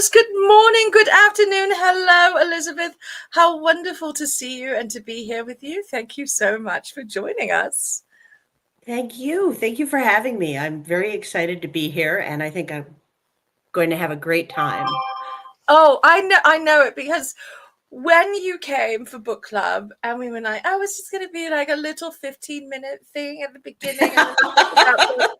Listeners, good morning, good afternoon. Hello, Elizabeth. How wonderful to see you and to be here with you. Thank you so much for joining us. Thank you. Thank you for having me. I'm very excited to be here, and I think I'm going to have a great time. Oh, I know it because when you came for book club and we were like, oh, it's just going to be like a little 15-minute thing at the beginning and then we'll talk about books.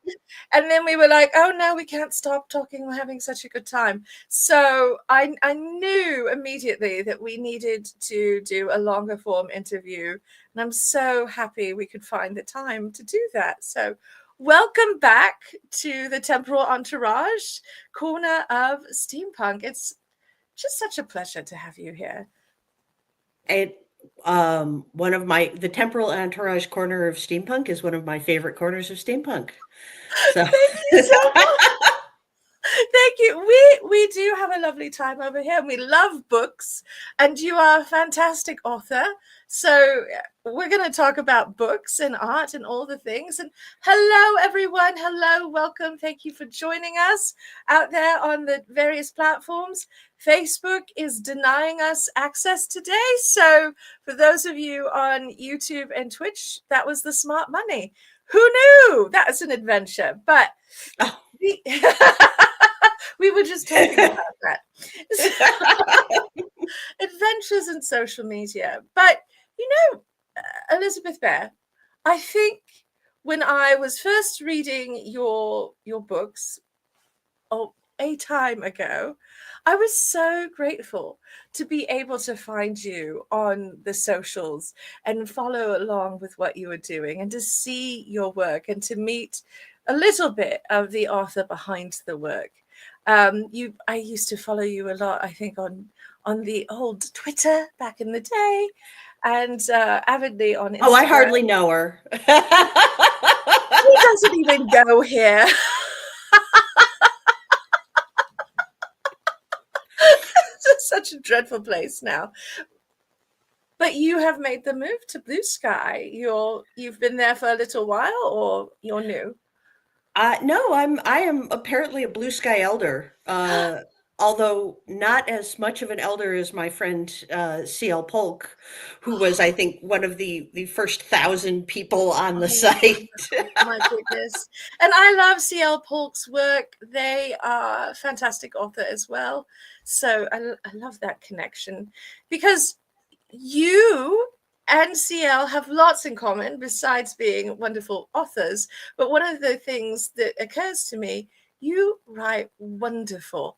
And then we were like, oh no, we can't stop talking. We're having such a good time. So I knew immediately that we needed to do a longer form interview. And I'm so happy we could find the time to do that. So welcome back to the Temporal Entourage corner of steampunk. It's just such a pleasure to have you here. It one of the temporal entourage corner of steampunk is one of my favorite corners of steampunk. So Thank you so much. Thank you. We do have a lovely time over here and we love books and you are a fantastic author. So we're going to talk about books and art and all the things. And hello everyone. Hello, welcome. Thank you for joining us out there on the various platforms. Facebook is denying us access today. So for those of you on YouTube and Twitch, that was the smart money. Who knew? That's an adventure. But oh. we were just talking about that. Adventures in social media. But, you know, Elizabeth Bear, I think when I was first reading your books, a time ago, I was so grateful to be able to find you on the socials and follow along with what you were doing and to see your work and to meet a little bit of the author behind the work. I used to follow you a lot, I think, on the old Twitter back in the day, and avidly on Instagram. Oh, I hardly know her. He doesn't even go here. It's such a dreadful place now. But you have made the move to Blue Sky. You've been there for a little while, or you're new? No, I am apparently a blue sky elder. Although not as much of an elder as my friend CL Polk, who was, I think, one of the first 1,000 people on the Oh, site. my goodness. And I love CL Polk's work. They are a fantastic author as well. So I love that connection because you and CL have lots in common besides being wonderful authors. But one of the things that occurs to me, you write wonderful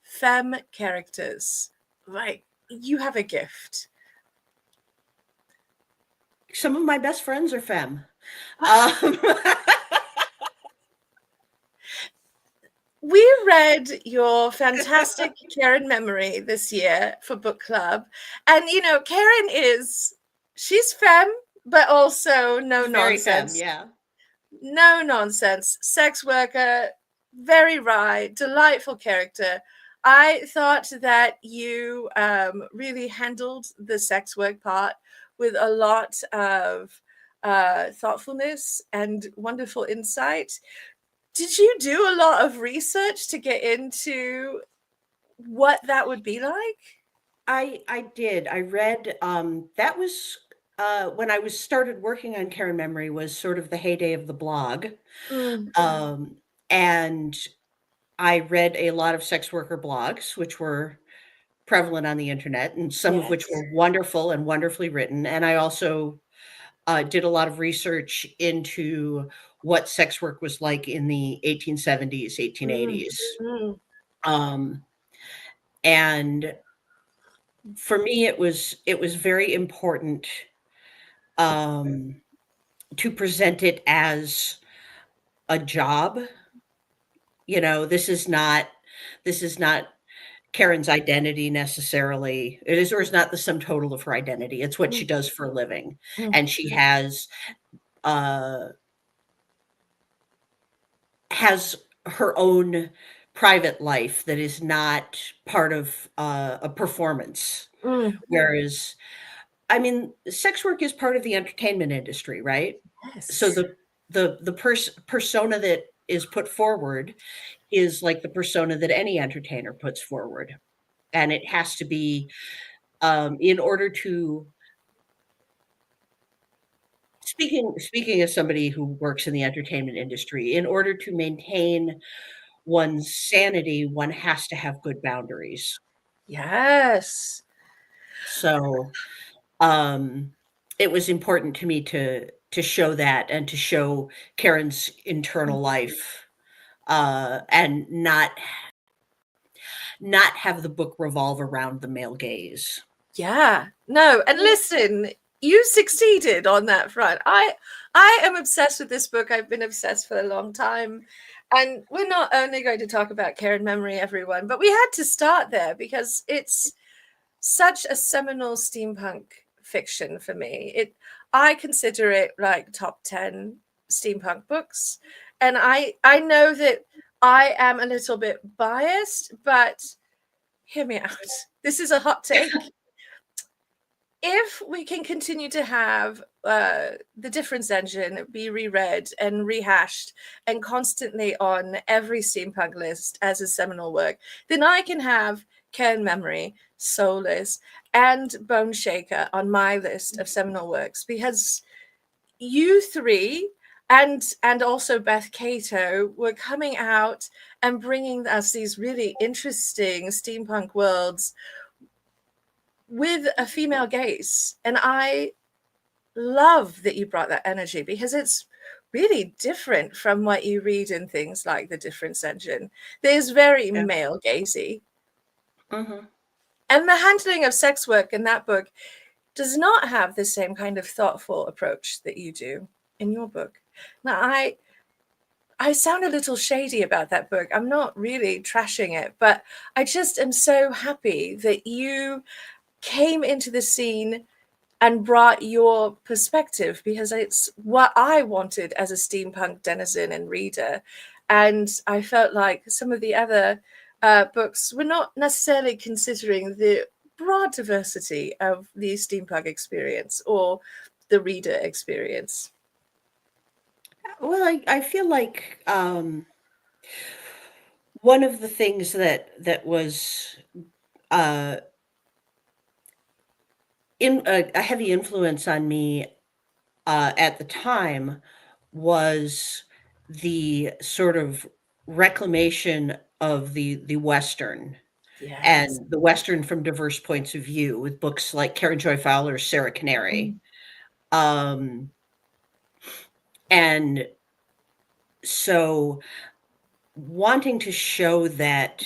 femme characters. Like, you have a gift. Some of my best friends are femme. Um, We read your fantastic Karen memory this year for book club. And, Karen she's femme, but also no very femme, nonsense. yeah. No nonsense. Sex worker, very right, delightful character. I thought that you really handled the sex work part with a lot of thoughtfulness and wonderful insight. Did you do a lot of research to get into what that would be like? I did. I read that was when I was started working on Karen Memory was sort of the heyday of the blog. Mm, Um, and I read a lot of sex worker blogs, which were prevalent on the internet, and some of which yes. were wonderful and wonderfully written. And I also did a lot of research into what sex work was like in the 1870s, Mm, 1880s. mm, Um, and for me, it was very important um, to present it as a job. This is not Karen's identity necessarily. It is or is not the sum total of her identity. It's what she mm, does for a living, mm, and she uh, has her own private life that is not part of a performance. mm. Whereas, I mean, sex work is part of the entertainment industry, right? So Yes. the persona that is put forward is like the persona that any entertainer puts forward. And it has to be, in order to speaking as somebody who works in the entertainment industry, in order to maintain one's sanity, one has to have good boundaries. Yes. So, um, it was important to me to show that and to show Karen's internal life, and not have the book revolve around the male gaze. Yeah. No, and listen, you succeeded on that front. I am obsessed with this book. I've been obsessed for a long time. And we're not only going to talk about care and memory, everyone, but we had to start there because it's such a seminal steampunk fiction for me. I consider it like top 10 steampunk books. And I know that I am a little bit biased, but hear me out. This is a hot take. If we can continue to have the difference engine be reread and rehashed and constantly on every steampunk list as a seminal work, then I can have Cairn Memory, Soulless, and Bone Shaker on my list of seminal works, because you three and also Beth Cato were coming out and bringing us these really interesting steampunk worlds with a female gaze. And I love that you brought that energy, because it's really different from what you read in things like The Difference Engine. There's very Yeah. male gazy. Mhm. And the handling of sex work in that book does not have the same kind of thoughtful approach that you do in your book. Now, I sound a little shady about that book. I'm not really trashing it, but I just am so happy that you came into the scene and brought your perspective, because it's what I wanted as a steampunk denizen and reader. And I felt like some of the other books were not necessarily considering the broad diversity of the steampunk experience or the reader experience. Well, I feel like, one of the things that was, uh, in a heavy influence on me, at the time was the sort of reclamation of the Western, Yes. and the Western from diverse points of view with books like Karen Joy Fowler's Sarah Canary. Mm. Um, and so wanting to show that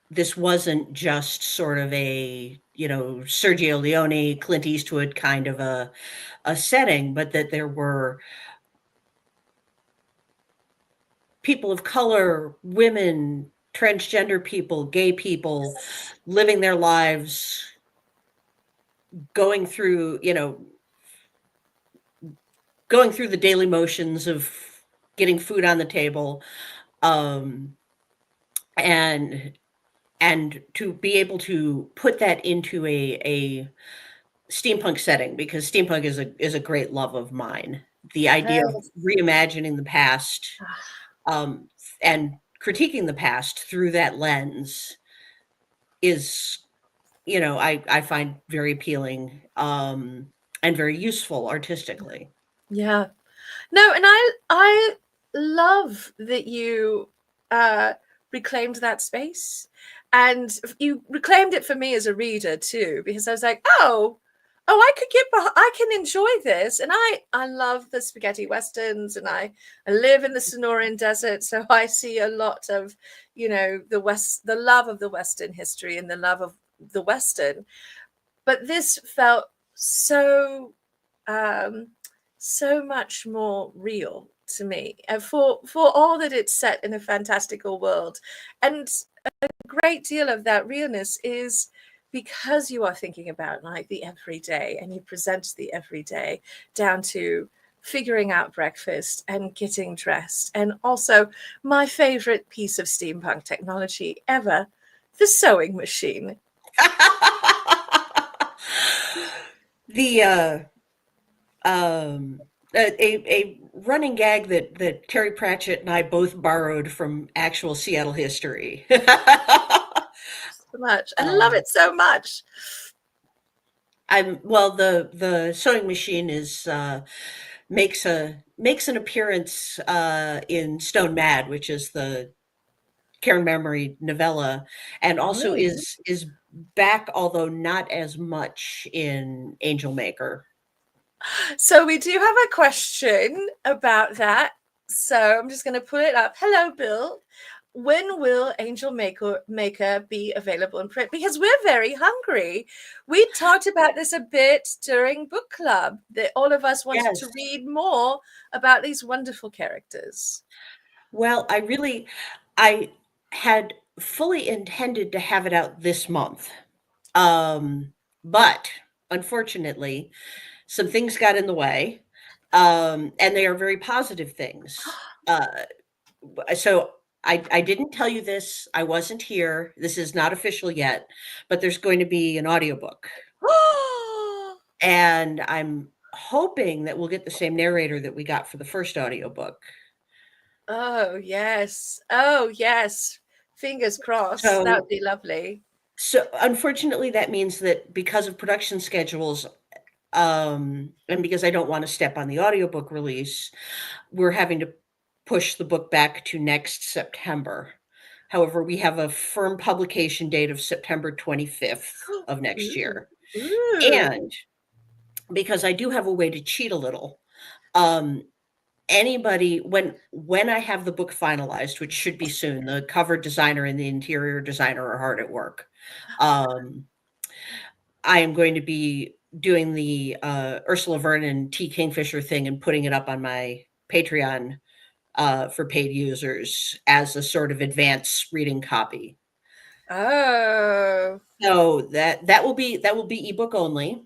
this wasn't just sort of a, Sergio Leone, Clint Eastwood kind of a setting, but that there were people of color, women, transgender people, gay people living their lives, going through, going through the daily motions of getting food on the table, um, and to be able to put that into a steampunk setting, because steampunk is a great love of mine. The idea of Yes. reimagining the past, um, and critiquing the past through that lens is, I find very appealing, and very useful artistically. Yeah. No, and I love that you uh reclaimed that space, and you reclaimed it for me as a reader too, because I was like, oh, I can enjoy this. And I love the spaghetti westerns, and I live in the Sonoran Desert, so I see a lot of, the love of the Western history and the love of the Western. But this felt so um so much more real to me, and for all that it's set in a fantastical world. And a great deal of that realness is because you are thinking about like the everyday, and you present the everyday down to figuring out breakfast and getting dressed. And also, my favorite piece of steampunk technology ever, the sewing machine. The, um, a running gag that Terry Pratchett and I both borrowed from actual Seattle history. So much. I love um, it so much. I'm well. The sewing machine is makes an appearance in Stone Mad, which is the Karen Memory novella, and also Oh, yeah. is back, although not as much in Angel Maker. So we do have a question about that. So I'm just going to pull it up. Hello, Bill. When will Maker be available in print? Because we're very hungry. We talked about this a bit during book club, that all of us wanted to Yes. read more about these wonderful characters. Well, I had fully intended to have it out this month. But unfortunately, some things got in the way. And they are very positive things. So I didn't tell you this. I wasn't here. This is not official yet, but there's going to be an audiobook. And I'm hoping that we'll get the same narrator that we got for the first audiobook. Oh, yes. Oh, yes. Fingers crossed. That So would be lovely. so unfortunately that means that because of production schedules, and because I don't want to step on the audiobook release, we're having to push the book back to next September. However, we have a firm publication date of September 25th of next Ooh. year. Ooh. And because I do have a way to cheat a little, um, anybody when I have the book finalized, which should be soon, the cover designer and the interior designer are hard at work. Um, I am going to be doing the Ursula Vernon T. Kingfisher thing and putting it up on my Patreon for paid users as a sort of advanced reading copy. Oh. So that will be ebook only,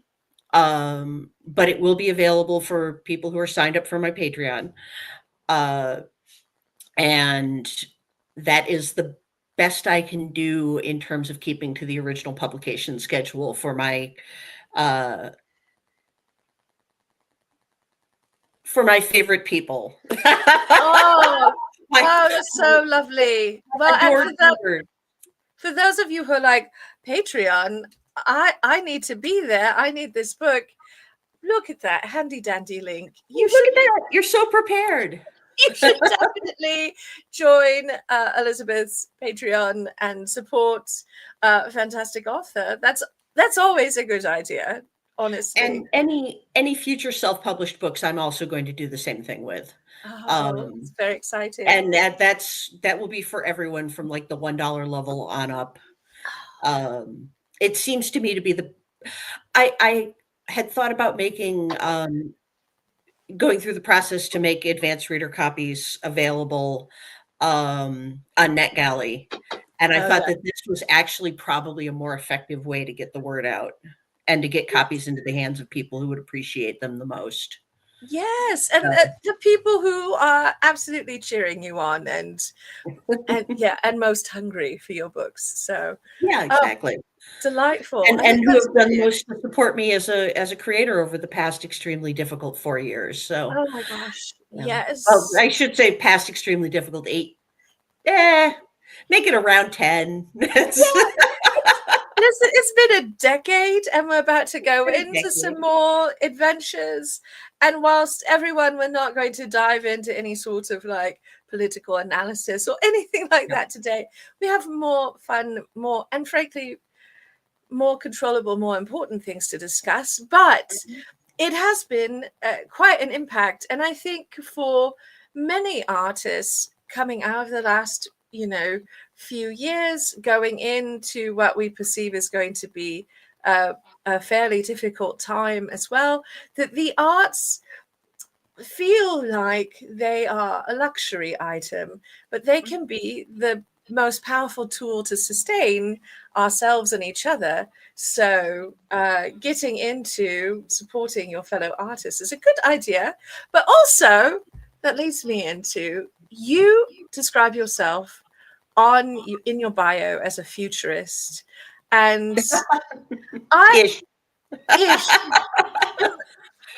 but it will be available for people who are signed up for my Patreon, uh, and that is the best I can do in terms of keeping to the original publication schedule uh, for my favorite people. Oh. My Oh, that's so lovely. Well, and adored readers. for those of you who are like, Patreon, I need to be there. I need this book. Look at that handy dandy link. Look at that. You're so prepared. You should definitely join Elizabeth's Patreon and support a fantastic author. That's always a good idea, honestly. And any future self-published books, I'm also going to do the same thing with. Oh, Um, it's very exciting. and that will be for everyone from like the $1 level on up. It seems to me to be I had thought about making going through the process to make advanced reader copies available on NetGalley. And I Oh thought yeah. that this was actually probably a more effective way to get the word out and to get copies into the hands of people who would appreciate them the most. Yes, and So, the people who are absolutely cheering you on and yeah, and most hungry for your books. So, yeah, oh, exactly. delightful. I And think who that's have done brilliant. most to support me as a creator over the past extremely difficult 4 years. So, Oh my gosh. yeah. Well, Yes. I should say past extremely difficult 8. Eh, make it around 10. It's Yeah, it's been a decade, and we're about to go been a into some decade. more adventures. And whilst everyone, we're not going to dive into any sort of like political analysis or anything like No. that today, we have more fun, more, and frankly, more controllable, more important things to discuss. But Mhm. it has been quite an impact. And I think for many artists coming out of the last, few years, going into what we perceive is going to be a fairly difficult time as well, that the arts feel like they are a luxury item, but they can be the most powerful tool to sustain ourselves and each other. So, getting into supporting your fellow artists is a good idea. But also, that leads me into you describe yourself in your bio as a futurist, and I Ish. ish.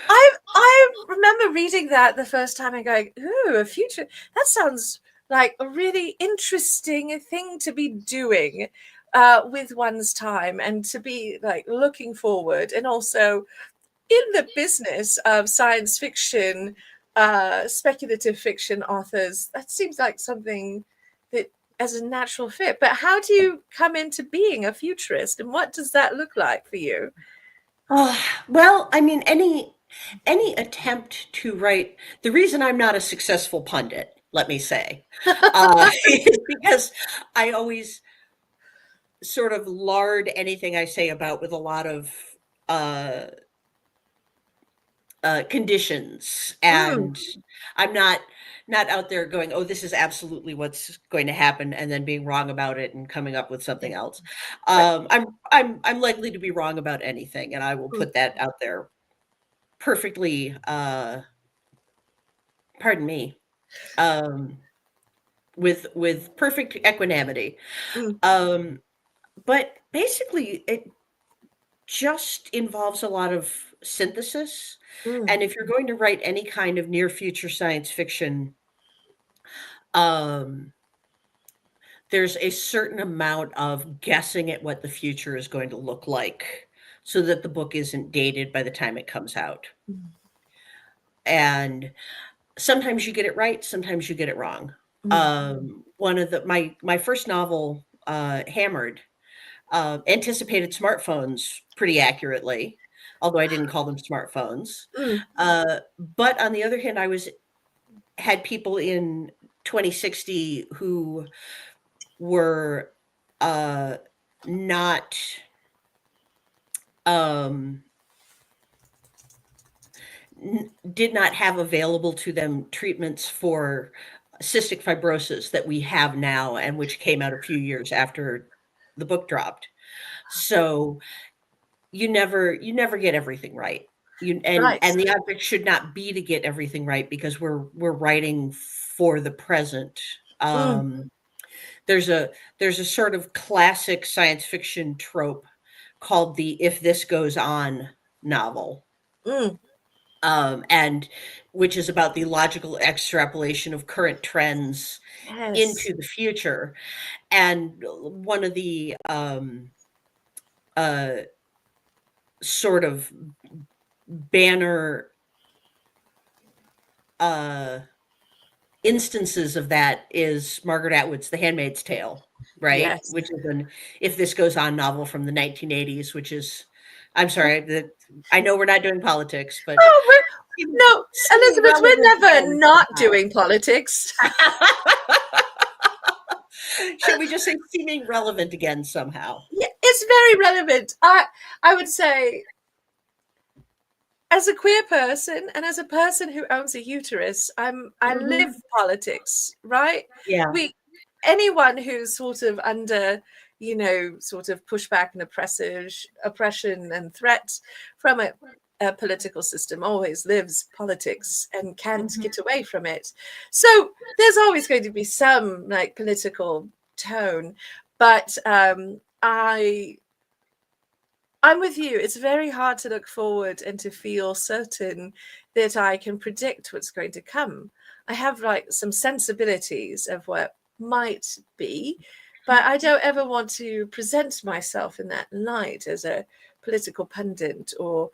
I remember reading that the first time and going, ooh, a future, that sounds like a really interesting thing to be doing with one's time, and to be like looking forward, and also in the business of science fiction, speculative fiction authors. That seems like something that as a natural fit. But how do you come into being a futurist, and what does that look like for you? Oh, well, I mean, any attempt to write, the reason I'm not a successful pundit, let me say, is because I always sort of lard anything I say about with a lot of uh, conditions, Mm, and I'm not out there going, "Oh, this is absolutely what's going to happen," and then being wrong about it and coming up with something yeah, else. right. I'm likely to be wrong about anything, and I will Mm, put that out there perfectly. Pardon me. Um, with perfect equanimity. mm, Um, but basically, it just involves a lot of synthesis. mm, And if you're going to write any kind of near future science fiction, um, there's a certain amount of guessing at what the future is going to look like so that the book isn't dated by the time it comes out. mm, And sometimes you get it right, sometimes you get it wrong. mm. One of the my first novel, Hammered, anticipated smartphones pretty accurately, although I didn't call them smartphones. Mm. But on the other hand, I was had people in 2060 who were uh, not um, did not have available to them treatments for cystic fibrosis that we have now, and which came out a few years after the book dropped. So you never get everything right. Right. And the object should not be to get everything right, because we're writing for the present. Mm, There's a there's a sort of classic science fiction trope called the "if this goes on" novel, mm. and which is about the logical extrapolation of current trends Yes. into the future. And one of the uh, sort of banner uh, instances of that is Margaret Atwood's The Handmaid's Tale, right? Yes. Which is an "if this goes on" novel from the 1980s, which is, I'm sorry, that I know we're not doing politics, but Oh, no, seeming Elizabeth, we're relevant never again not somehow. doing politics. Should we just say seeming relevant again somehow? Yeah, it's very relevant. I would say, as a queer person and as a person who owns a uterus, I live Mhm. politics, right? Yeah. We Anyone who's sort of under, sort of pushback and oppression and threat from a political system always lives politics and can't Mhm. get away from it. So there's always going to be some like political tone, but I'm with you. It's very hard to look forward and to feel certain that I can predict what's going to come. I have like some sensibilities of what might be, but I don't ever want to present myself in that light as a political pundit, or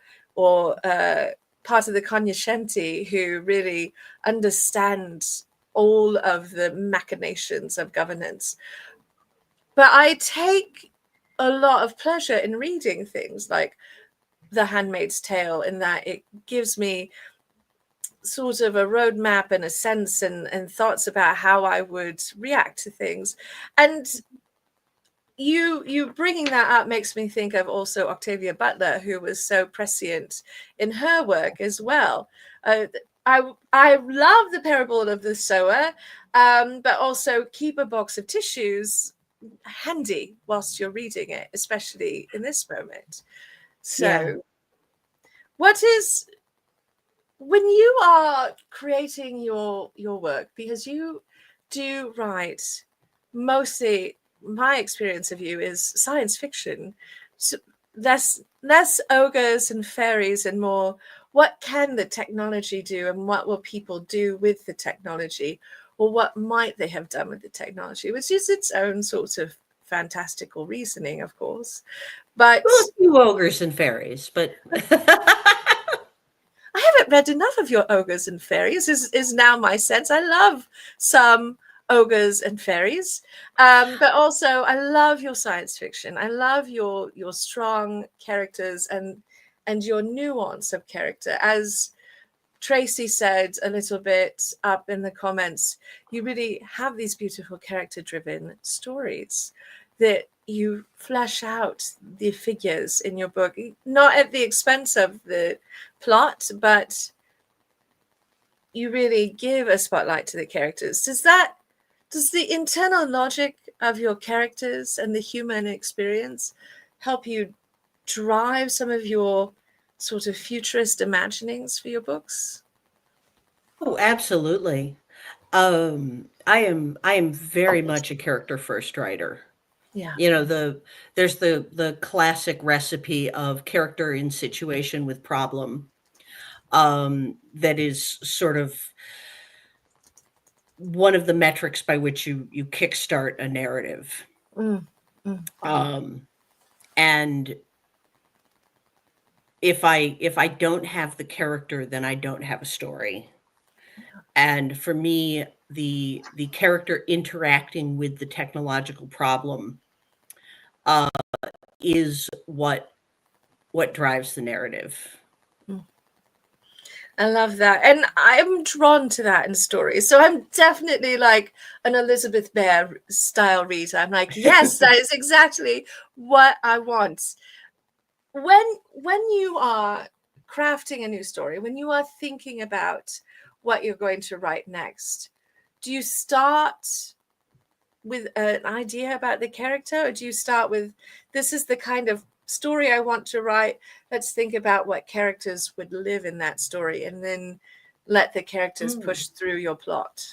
part of the cognoscenti who really understands all of the machinations of governance. But I take a lot of pleasure in reading things like The Handmaid's Tale, in that it gives me sort of a roadmap and a sense, and thoughts about how I would react to things. And you bringing that up makes me think of also Octavia Butler, who was so prescient in her work as well. I love the parable of the sower, but also keep a box of tissues handy whilst you're reading it, especially in this moment. Yeah. So, what is, when you are creating your work, because you do write mostly, my experience of you is science fiction, so less ogres and fairies and more what can the technology do, and what will people do with the technology, or what might they have done with the technology, which is its own sort of fantastical reasoning, of course. But Well, a few ogres and fairies, but I haven't read enough of your ogres and fairies, is now my sense. I love some ogres and fairies, but also I love your science fiction. I love your strong characters and your nuance of character. As Tracy said a little bit up in the comments, you really have these beautiful character driven stories that you flesh out the figures in your book, not at the expense of the plot, but you really give a spotlight to the characters. Does the internal logic of your characters and the human experience help you drive some of your sort of futurist imaginings for your books? oh, absolutely. I am very much a character first writer. Yeah. You know, there's the classic recipe of character in situation with problem, that is sort of one of the metrics by which you kickstart a narrative. Mm, mm, Um, and if I don't have the character, then I don't have a story. And for me, the character interacting with the technological problem uh, is what drives the narrative. mm. I love that. And I'm drawn to that in stories. So I'm definitely like an Elizabeth Bear style reader. I'm like, yes, that is exactly what I want. When you are crafting a new story, when you are thinking about what you're going to write next, do you start with an idea about the character, or do you start with, this is the kind of story I want to write, let's think about what characters would live in that story, and then let the characters Mm. push through your plot?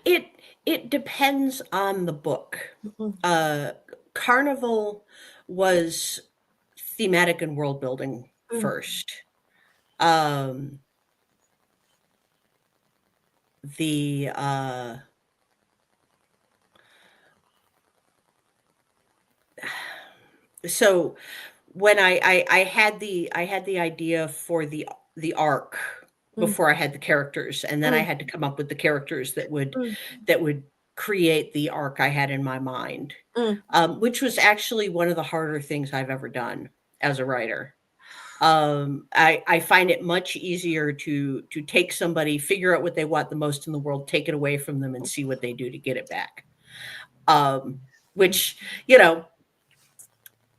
It it depends on the book. Mm, Uh, Carnival was thematic and world building mm, first. Um, the so when I had the idea for the arc mm, before I had the characters, and then I mm, had to come up with the characters mm, that would create the arc I had in my mind, mm. which was actually one of the harder things I've ever done as a writer. I find it much easier to take somebody, figure out what they want the most in the world, take it away from them, and see what they do to get it back. Which, you know,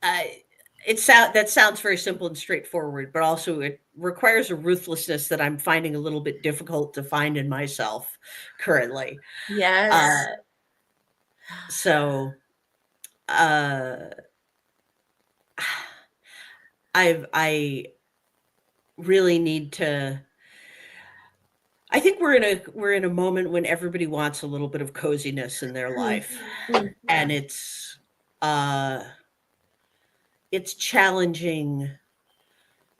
I that sounds very simple and straightforward, but also it requires a ruthlessness that I'm finding a little bit difficult to find in myself currently. Uh, Yes. so uh, I really need to. I think we're in a moment when everybody wants a little bit of coziness in their Mm, life, mm. and uh, it's challenging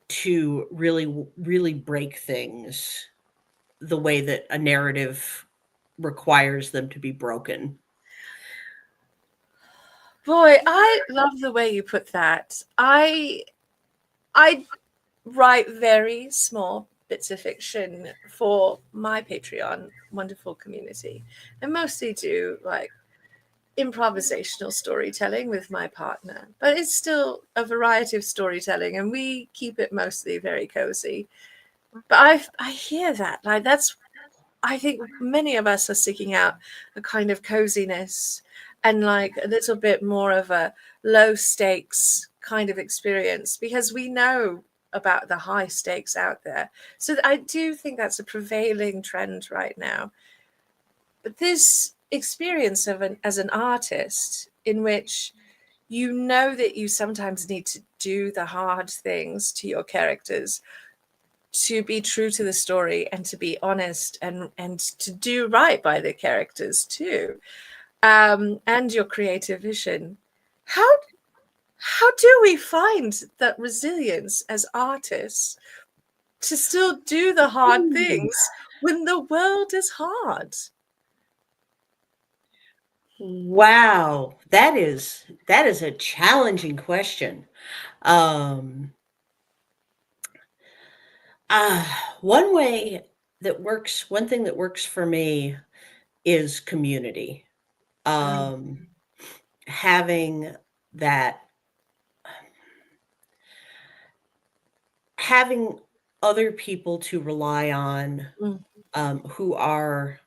to really break things the way that a narrative requires them to be broken. Boy, I love the way you put that. I write very small bits of fiction for my Patreon wonderful community. I mostly do like improvisational storytelling with my partner, but it's still a variety of storytelling, and we keep it mostly very cozy. But I hear that, like, that's, I think many of us are seeking out a kind of coziness and like a little bit more of a low stakes kind of experience, because we know about the high stakes out there. So I do think that's a prevailing trend right now. But this experience of as an artist, in which you know that you sometimes need to do the hard things to your characters to be true to the story and to be honest and to do right by the characters too, and your creative vision. How how do we find that resilience as artists to still do the hard Ooh. things when the world is hard. Wow, that is a challenging question. Um, one way one thing that works for me is community. Mm, Um, having that, having other people to rely on, mm, who are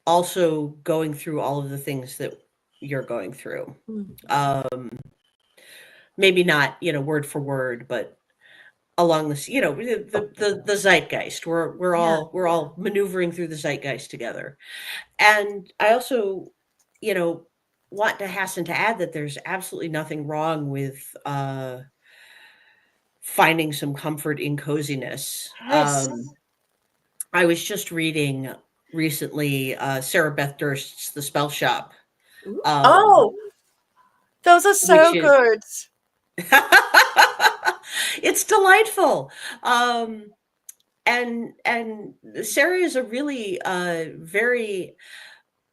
also going through all of the things that you're going through. mm. Maybe not, word for word, but along this, the zeitgeist. Yeah. We're all maneuvering through the zeitgeist together. And I also, you know, want to hasten to add that there's absolutely nothing wrong with finding some comfort in coziness. Yes. I was just reading recently Sarah Beth Durst's The Spell Shop, um, Oh, those are which so is good. it's delightful. Um, and Sarah is a really very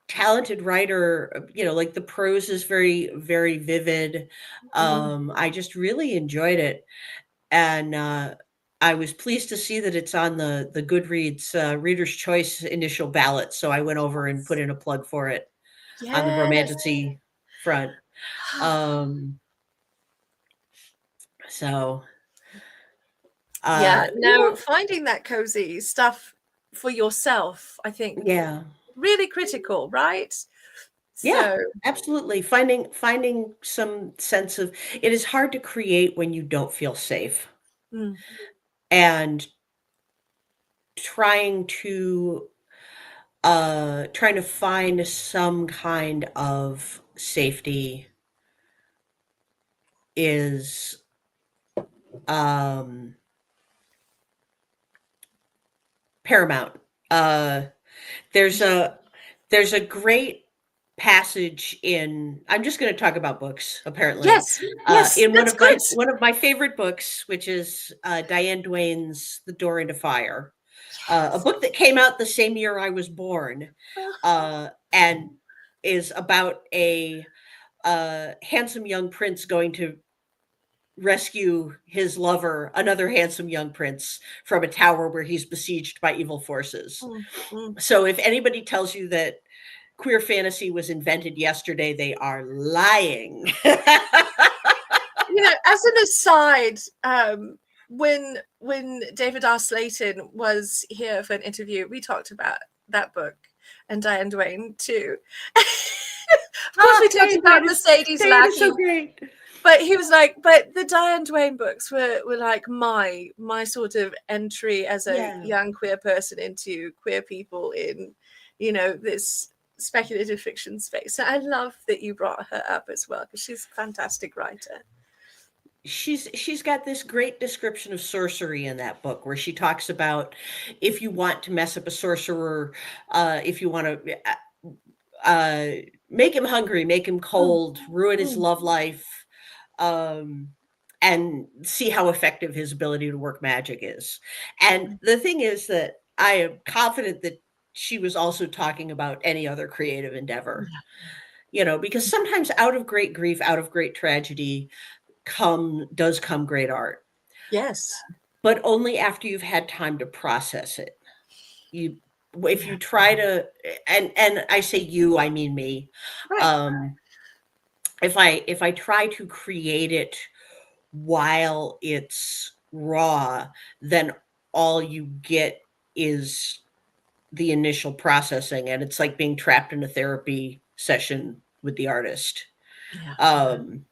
talented writer. Like the prose is very, very vivid. Mm. I just really enjoyed it, and I was pleased to see that it's on the Goodreads Reader's Choice initial ballot. So I went over and put in a plug for it on the Yes. Bromanticy front. Um, so Yeah, no, yeah, finding that cozy stuff for yourself, I think, yeah, really critical, right? yeah, So, absolutely. Finding some sense of it is hard to create when you don't feel safe, mm, and trying to trying to find some kind of safety is um paramount. Uh there's a there's a great passage in I'm just going to talk about books apparently. yes, yes, In that's good. one of my favorite books, which is Diane Duane's The Door into Fire, a Yes. book that came out the same year I was born, and is about a handsome young prince going to rescue his lover, another handsome young prince, from a tower where he's besieged by evil forces. Mm, mm. So if anybody tells you that queer fantasy was invented yesterday, they are lying. As an aside, when David R. Slayton was here for an interview, we talked about that book and Diane Duane too. Of course, we talked about Mercedes Diane is Lackey, so great. but he was like, but the Diane Duane books were like my sort of entry as a Yeah. young queer person into queer people in, this speculative fiction space. So I love that you brought her up as well because she's a fantastic writer. She's got this great description of sorcery in that book where she talks about if you want to mess up a sorcerer, if you want to uh, make him hungry, make him Mm, cold, ruin his mm, love life, um, and see how effective his ability to work magic is. And mm. the thing is that I am confident that she was also talking about any other creative endeavor, Yeah. because sometimes out of great grief, out of great tragedy, come great art, Yes. but only after you've had time to process it. You If Yeah. you try to, and I say you, I mean me. Right. Um, if I try to create it while it's raw, then all you get is the initial processing, and it's like being trapped in a therapy session with the artist. Yeah. Um,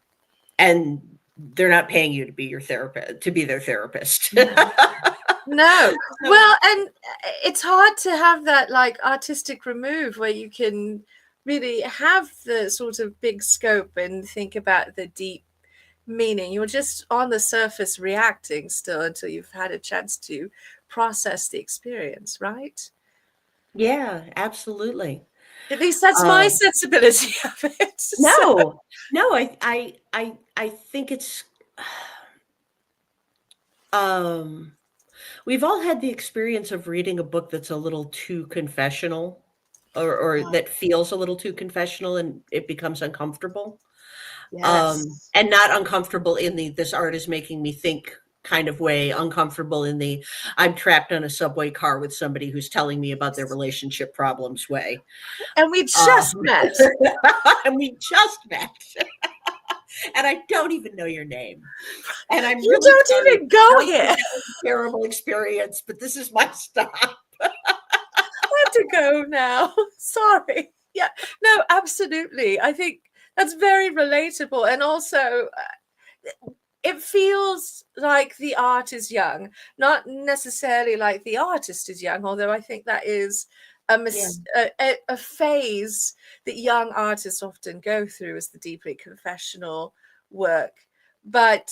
and they're not paying you to be their therapist. No. No. So Well, and it's hard to have that like artistic remove where you can really have the sort of big scope and think about the deep meaning. You're just on the surface reacting still until you've had a chance to process the experience, right? yeah, absolutely. At least that's my Uh, sensibility of it. So, no, no, I think it's Um, we've all had the experience of reading a book that's a little too confessional or Ah, that feels a little too confessional and it becomes uncomfortable. yes. And not uncomfortable in the this art is making me think kind of way, uncomfortable in the I'm trapped on a subway car with somebody who's telling me about their relationship problems way. And we Um, just met. and we just met, and I don't even know your name. And I'm You really don't sorry. even go Sounds like here. that was a terrible experience, but this is my stop. I have to go now. Sorry. Yeah. No, absolutely. I think that's very relatable. And also, it feels like the art is young, not necessarily like the artist is young, although I think that is Yeah, a phase that young artists often go through as the deeply confessional work. But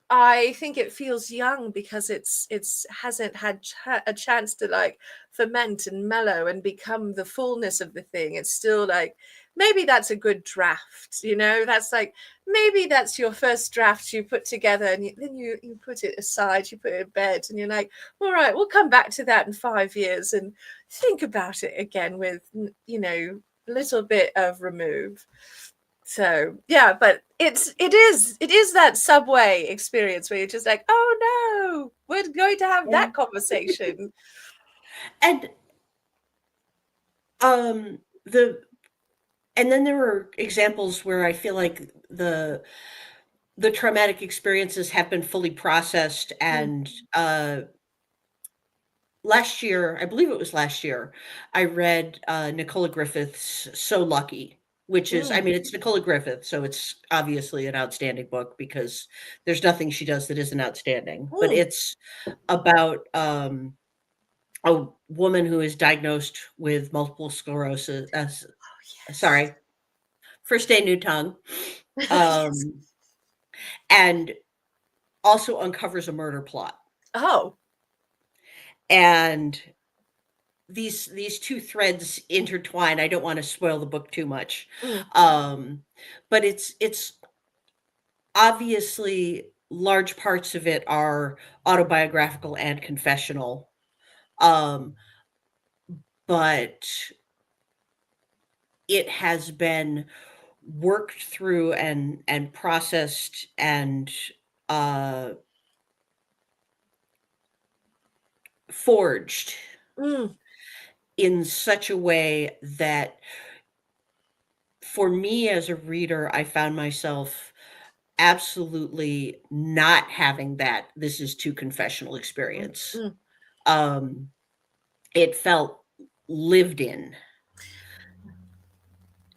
I think it feels young because it's hasn't had a chance to like ferment and mellow and become the fullness of the thing. It's still like maybe that's a good draft, you know, that's like maybe that's your first draft you put together and then you put it aside, you put it in bed and you're like, all right, we'll come back to that in 5 years and think about it again with, you know, a little bit of remove. So yeah, but it is that subway experience where you're just like, oh no, we're going to have yeah. that conversation. And the and then there were examples where I feel like the traumatic experiences have been fully processed Mm, and last year, I believe it was last year, I read Nicola Griffith's So Lucky, which is, I mm, mean, it's Nicola Griffith, so it's obviously an outstanding book because there's nothing she does that isn't outstanding. But mm. it's about a woman who is diagnosed with multiple sclerosis. Oh Sorry, first day, new tongue, yes. Yes. um, and also uncovers a murder plot. Oh. And these two threads intertwine. I don't want to spoil the book too much, Mm, um, but it's obviously large parts of it are autobiographical and confessional, um, but it has been worked through and processed and uh, forged mm, in such a way that for me as a reader, I found myself absolutely not having that "this is too confessional" mm, experience. mm. Um, it felt lived in,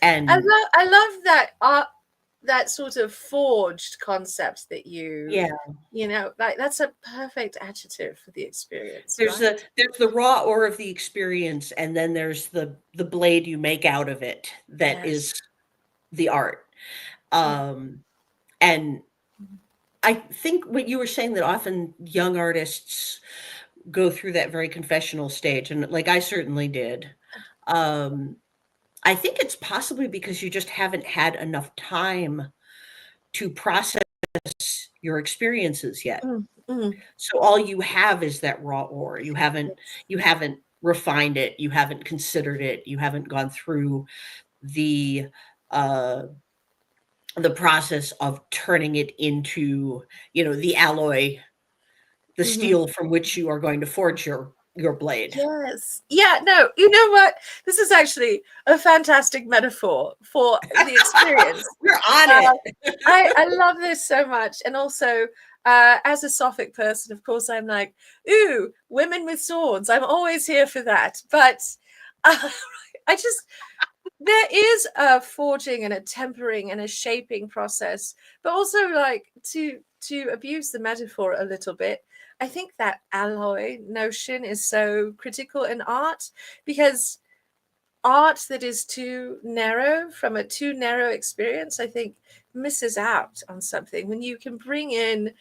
and I love that that sort of forged concept that yeah, you know, like that's a perfect adjective for the experience, there's right? the raw ore of the experience, and then there's the blade you make out of it that Yes. is the art. Mm, Um, and I think what you were saying that often young artists go through that very confessional stage, and like I certainly did. Um, I think it's possibly because you just haven't had enough time to process your experiences yet. mm, mm. So all you have is that raw ore. Yes. You haven't refined it, you haven't considered it, you haven't gone through the uh the process of turning it into, you know, the alloy, the Mhm. steel from which you are going to forge your blade. Yes. Yeah, no, you know what? This is actually a fantastic metaphor for the experience. We're on Uh, it. I love this so much. And also, as a Sophic person, of course, I'm like, ooh, women with swords. I'm always here for that. But uh, I just, there is a forging and a tempering and a shaping process, but also like to abuse the metaphor a little bit. I think that alloy notion is so critical in art because art that is too narrow from a too narrow experience, I think, misses out on something. When you can bring in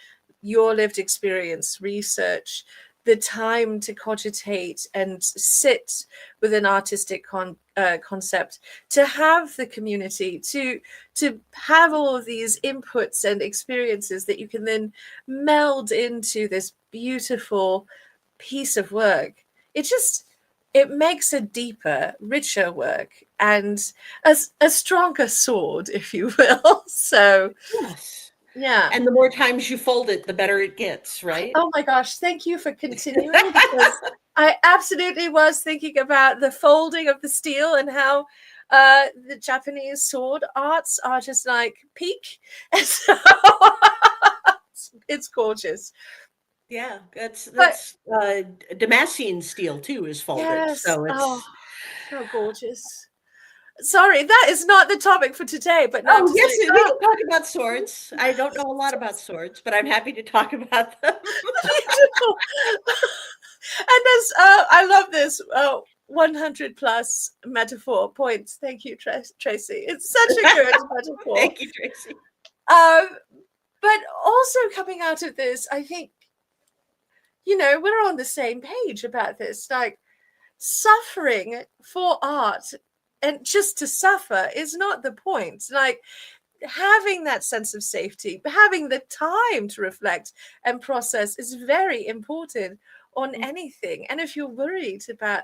your lived experience, research, the time to cogitate and sit with an artistic concept, to have the community, to have all of these inputs and experiences that you can then meld into this beautiful piece of work. It makes a deeper, richer work, and a stronger sword, if you will. So Yes. yeah. And the more times you fold it, the better it gets, right? Oh my gosh, thank you for continuing, because I absolutely was thinking about the folding of the steel and how the Japanese sword arts are just like peak. And so it's gorgeous. Yeah, But Damascene steel too is folded, yes, so oh, it's. so gorgeous. Sorry, that is not the topic for today, but now I'm Oh, just yes, like, we oh, can talk about swords. I don't know a lot about swords, but I'm happy to talk about them. beautiful. And there's, I love this 100 plus metaphor points. Thank you, Tracy. It's such a good metaphor. Thank you, Tracy. Um, but also coming out of this, I think, we're on the same page about this. Like, suffering for art and just to suffer is not the point. Like, having that sense of safety, having the time to reflect and process is very important on anything. And if you're worried about,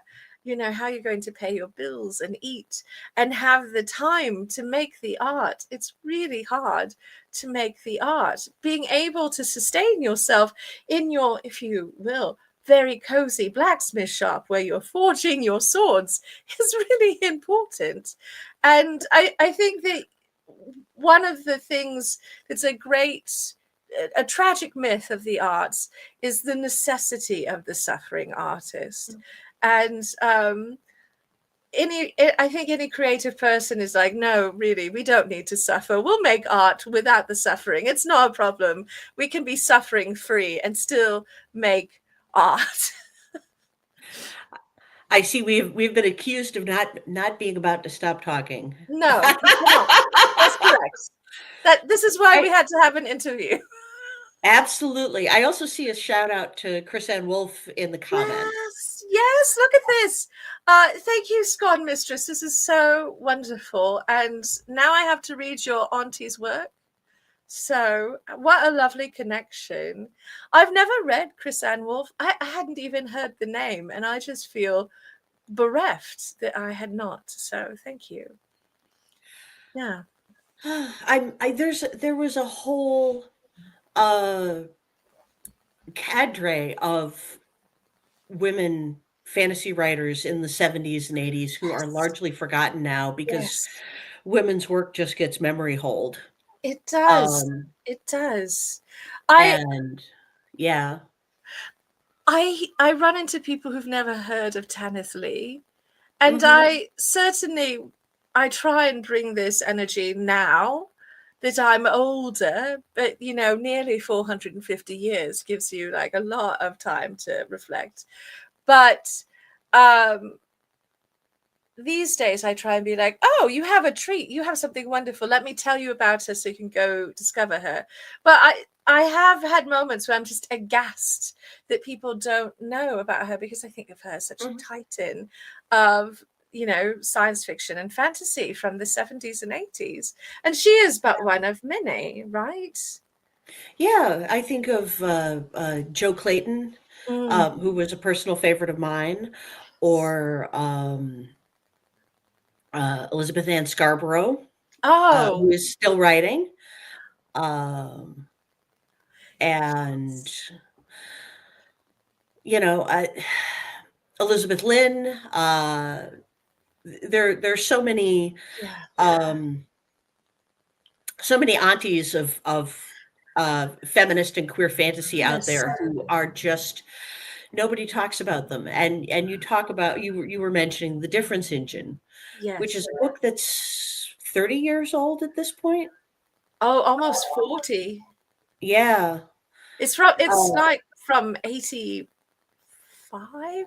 how you're going to pay your bills and eat and have the time to make the art, it's really hard to make the art. Being able to sustain yourself in your, if you will, very cozy blacksmith shop where you're forging your swords is really important. And I think that one of the things that's a tragic myth of the arts is the necessity of the suffering artist. And I think any creative person is like, no, really, we don't need to suffer. We'll make art without the suffering. It's not a problem. We can be suffering free and still make art. I see we've been accused of not being about to stop talking. No, you cannot. That's correct. This is why we I had to have an interview. absolutely. I also see a shout out to Chris Ann Wolf in the comments. Yes, yes, look at this. Thank you, Scone Mistress. This is so wonderful. And now I have to read your auntie's work. So, what a lovely connection. I've never read Chris Ann Wolf. I hadn't even heard the name, and I just feel bereft that I had not. So, thank you. Yeah. There was a whole uh cadre of women fantasy writers in the 70s and 80s who are Yes. largely forgotten now because Yes. women's work just gets memory hold. It does. Um, It does. I and yeah. I run into people who've never heard of Tanith Lee. And Mhm. I try and bring this energy now that I'm older, but nearly 450 years gives you like a lot of time to reflect. But um these days I try and be like, oh, you have a treat, you have something wonderful, let me tell you about her so you can go discover her. But I have had moments where I'm just aghast that people don't know about her, because I think of her as such a Mhm. titan of science fiction and fantasy from the 70s and 80s, and she is but one of many, right? Yeah, I think of Joe Clayton, Mm. who was a personal favorite of mine, or Elizabeth Ann Scarborough, Oh, who is still writing. Um, and you know, Elizabeth Lynn. There's yeah, um, so many aunties of feminist and queer fantasy out yes, there who are just nobody talks about them. And you talk about you were mentioning The Difference Engine, which yes. is a book that's 30 years old at this point. Oh, almost 40. Yeah. It's Uh, like from 85,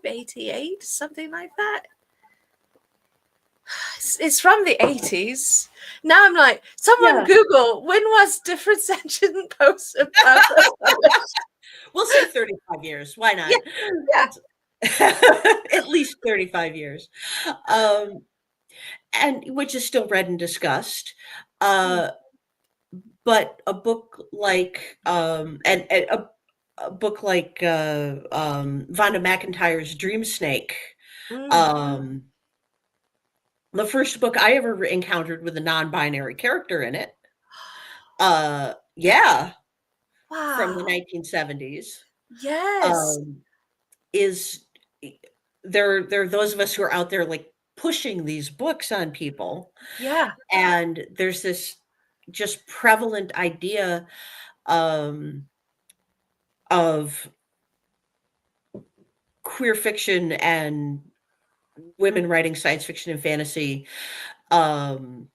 88, something like that. It's from the 80s. Now I'm like, someone yeah. Google, when was Difference Engine post first published? We'll say 35 years. Why Yeah, not? yeah. It's at least 35 years. Um, and which is still read and discussed. Mm, Uh, but a book like and a book like Vonda McIntyre's Dream Snake, mm. um, the first book I ever encountered with a non-binary character in it. Yeah, from the Wow. 1970s. Yes. Um, is there are those of us who are out there like pushing these books on people, Yeah. and there's this just prevalent idea um, of queer fiction and women writing science fiction and fantasy um,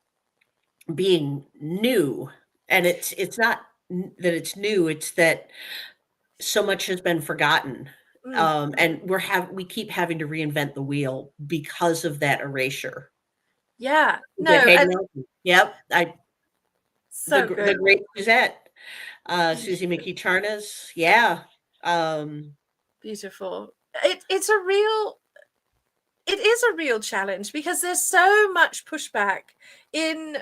being new, and it's not that it's new, it's that so much has been forgotten, Mm. and we keep having to reinvent the wheel because of that erasure. Yeah. With No, Hayden and Wilson. Yep, so the good. great Suzette, Susie Beautiful. McKee-Charnas, yeah, Beautiful. It's a real it is a real challenge because there's so much pushback in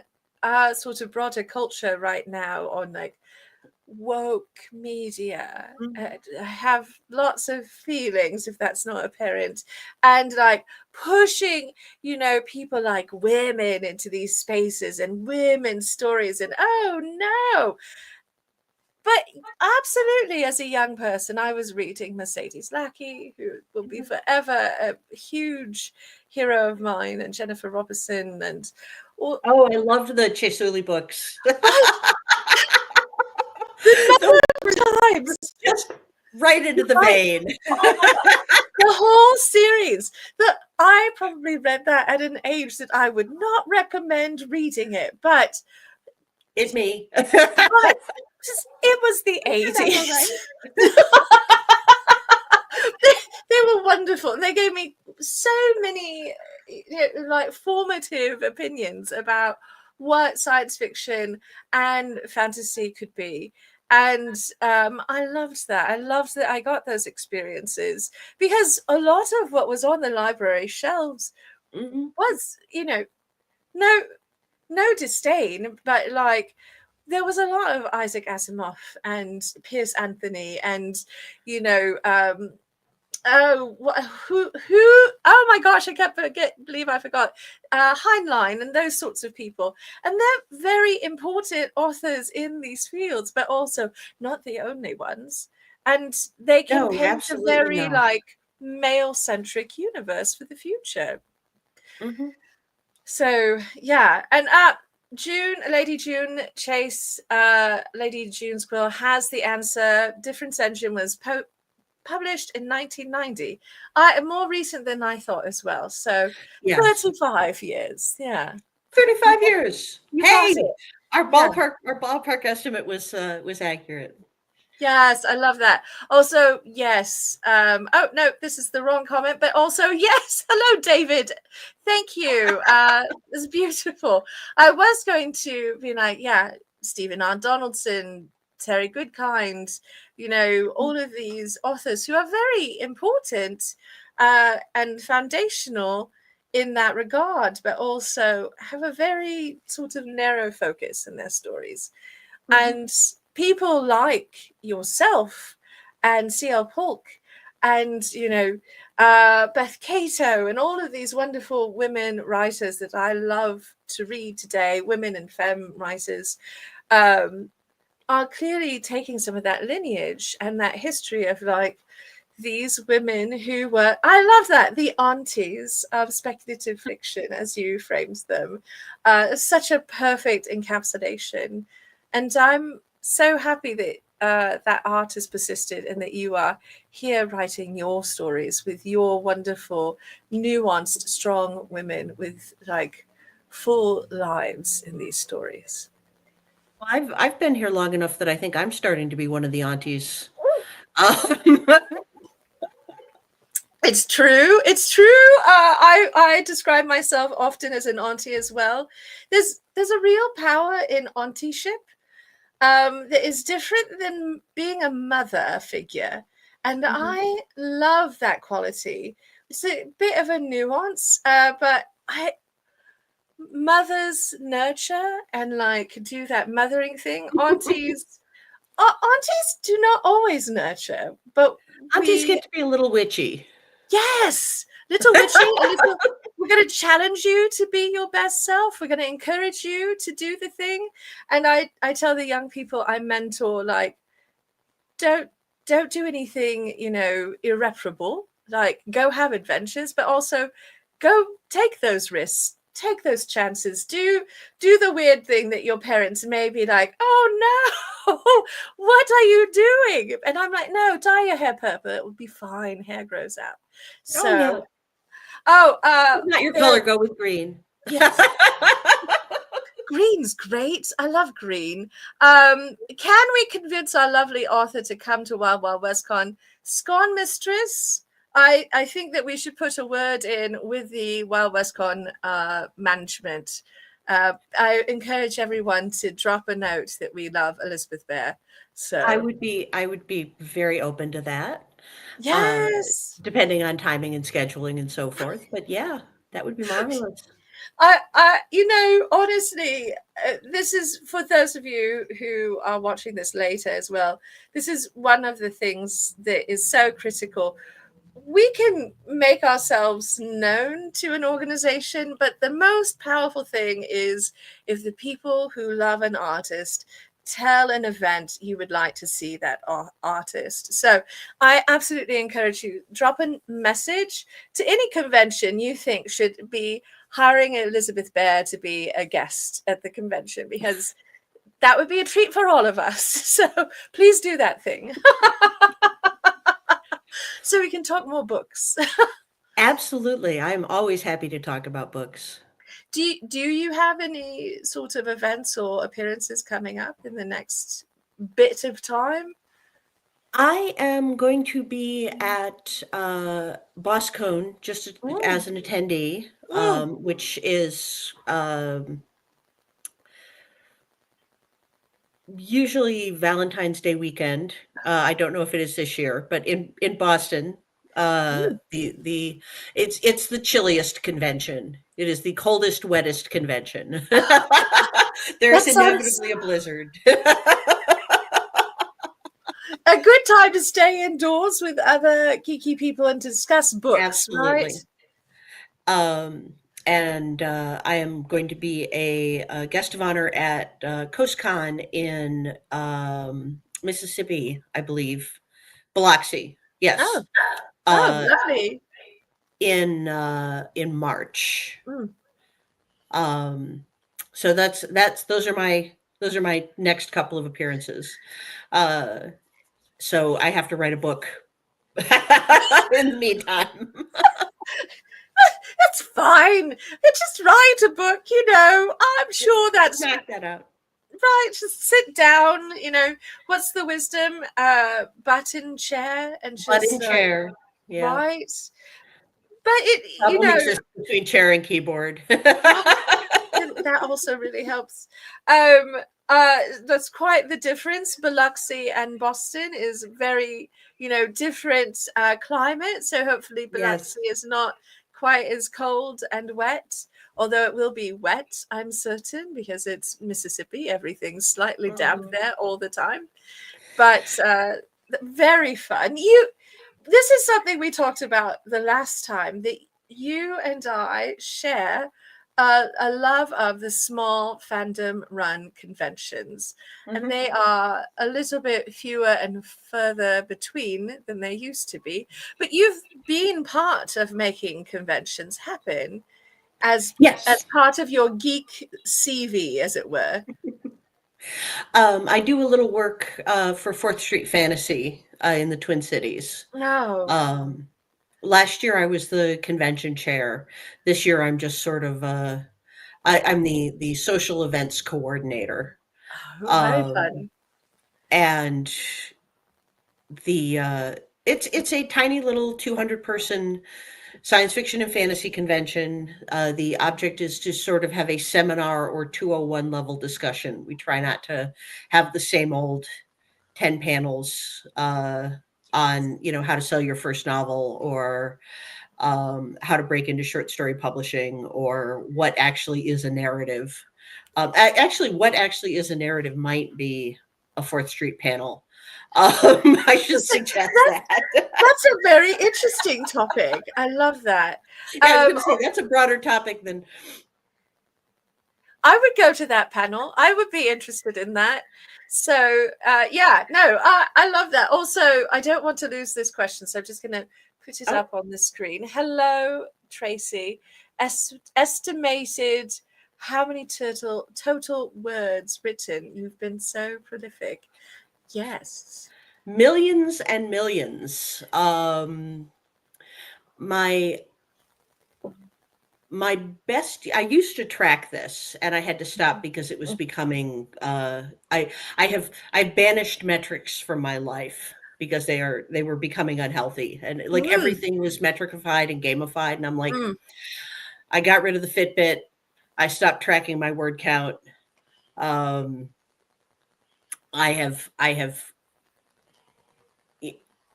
sort of broader culture right now on like woke media. mhm. I have lots of feelings if that's not apparent, and like pushing, people like women into these spaces and women's stories, and oh no. But absolutely, as a young person, I was reading Mercedes Lackey, who will be forever a huge hero of mine, and Jennifer Robertson, and all. Oh, I loved the Chesuli books. I, the Those were number of times, just right into the right? vein. Oh my god, the whole series. That I probably read that at an age that I would not recommend reading it, but It me. right, it was the That's all 80s. right. They were wonderful. And they gave me so many like formative opinions about what science fiction and fantasy could be. And I loved that. I loved that I got those experiences because a lot of what was on the library shelves Mhm. was, no no disdain, but like there was a lot of Isaac Asimov and Pierce Anthony and oh, who? Oh my gosh, I can't believe I forgot. Heinlein and those sorts of people, and they're very important authors in these fields, but also not the only ones. And they can No, paint a absolutely very not. like male-centric universe for the future. Mhm. So yeah, and June, Lady June Chase, Lady June Squill has the answer. Difference Engine was published in 1990. More recent than I thought as well. So Yes. 35 years. Yeah. You 35 got, years. you got Hey, it. Yeah. our ballpark estimate was accurate. Yes, I love that. Also, yes. Oh no, this is the wrong comment, but also yes. Hello, David. Thank you. It's beautiful. I was going to be like, yeah, Stephen R. Donaldson, Terry Goodkind, all of these authors who are very important and foundational in that regard, but also have a very sort of narrow focus in their stories. Mhm. And people like yourself and CL Polk and, Beth Cato and all of these wonderful women writers that I love to read today, women and femme writers, um, are clearly taking some of that lineage and that history of like these women who were, I love that, the aunties of speculative fiction, as you framed them. Such a perfect encapsulation. And I'm so happy that that art has persisted and that you are here writing your stories with your wonderful, nuanced, strong women with like full lives in these stories. Well, I've been here long enough that I think I'm starting to be one of the aunties. Um, It's true. It's true. I describe myself often as an auntie as well. There's a real power in auntieship, that is different than being a mother figure. And Mhm. I love that quality. It's a bit of a nuance, but I mothers nurture and like do that mothering thing. Aunties do not always nurture, but Aunties we get to be a little witchy. yes, little witchy, a little. We're going to challenge you to be your best self. We're going to encourage you to do the thing. And I tell the young people I mentor, like, don't don't do anything, irreparable. Like, go have adventures, but also go take those risks, take those chances. Do the weird thing that your parents may be like, oh no, what are you doing? And I'm like, no, dye your hair purple. It will be fine. Hair grows out. Oh, yeah. So, oh, Not your color, the go with green. yes, green's great. I love green. Can we convince our lovely author to come to Wild Wild West Con? Scone Mistress, I think that we should put a word in with the Wild West Con management. I encourage everyone to drop a note that we love Elizabeth Bear. So, I would be very open to that, uh, yes. depending on timing and scheduling and so forth. But yeah, that would be marvelous. Honestly, this is for those of you who are watching this later as well. This is one of the things that is so critical. We can make ourselves known to an organization, but the most powerful thing is if the people who love an artist tell an event you would like to see that artist. So I absolutely encourage you, drop a message to any convention you think should be hiring Elizabeth Bear to be a guest at the convention, because that would be a treat for all of us. So please do that thing so we can talk more books. Absolutely. I'm always happy to talk about books. Do you have any sort of events or appearances coming up in the next bit of time? I am going to be at BosCon just Mm, as an attendee, mm. which is usually Valentine's Day weekend. I don't know if it is this year, but in Boston, Mm. the it's the chilliest convention. It is the coldest, wettest convention. That There's sounds inevitably a blizzard. a good time to stay indoors with other geeky people and discuss books, right? Absolutely. Um, and I am going to be a guest of honor at CoastCon in Mississippi, I believe. Biloxi, yes. Oh, oh, Uh, lovely. in March. Mm. Um, so that's those are my next couple of appearances. Uh, so I have to write a book in the meantime. That's fine. Just write a book, I'm sure that's Knock that out. right. Just sit down, what's the wisdom? Button chair and Butt in just chair. Yeah. right. But Double mixers between chair and keyboard. oh, that also really helps. Um, that's quite the difference. Biloxi and Boston is very, different climate. So hopefully Yes. Biloxi is not quite as cold and wet, although it will be wet, I'm certain, because it's Mississippi. Everything's slightly damp Mhm. there all the time. But very fun. This is something we talked about the last time, that you and I share a love of the small fandom run conventions. And Mhm. they are a little bit fewer and further between than they used to be. But you've been part of making conventions happen as Yes. part of your geek CV, as it were. I do a little work for Fourth Street Fantasy in the Twin Cities. No. Um, Last year I was the convention chair. This year I'm just sort of I'm the social events coordinator. Oh, very Um, fun. and the it's a tiny little 200 person science fiction and fantasy convention. The object is to sort of have a seminar or 201 level discussion. We try not to have the same old 10 panels on, how to sell your first novel, or how to break into short story publishing, or what actually is a narrative. Actually, what actually is a narrative might be a Fourth Street panel. I should suggest That's that. that's a very interesting topic. I love that. Yeah, I was going to say that's a broader topic than. I would go to that panel. I would be interested in that. So yeah, no, I love that. Also, I don't want to lose this question, so I'm just going to put it Oh, up on the screen. Hello, Tracy. Estimated how many total words written? You've been so prolific. Yes. millions and millions. My my best, I used to track this, and I had to stop because it was becoming I've banished metrics from my life because they were becoming unhealthy, and like Mm, everything was metricified and gamified, and I'm like, mm. I got rid of the Fitbit. I stopped tracking my word count. um I have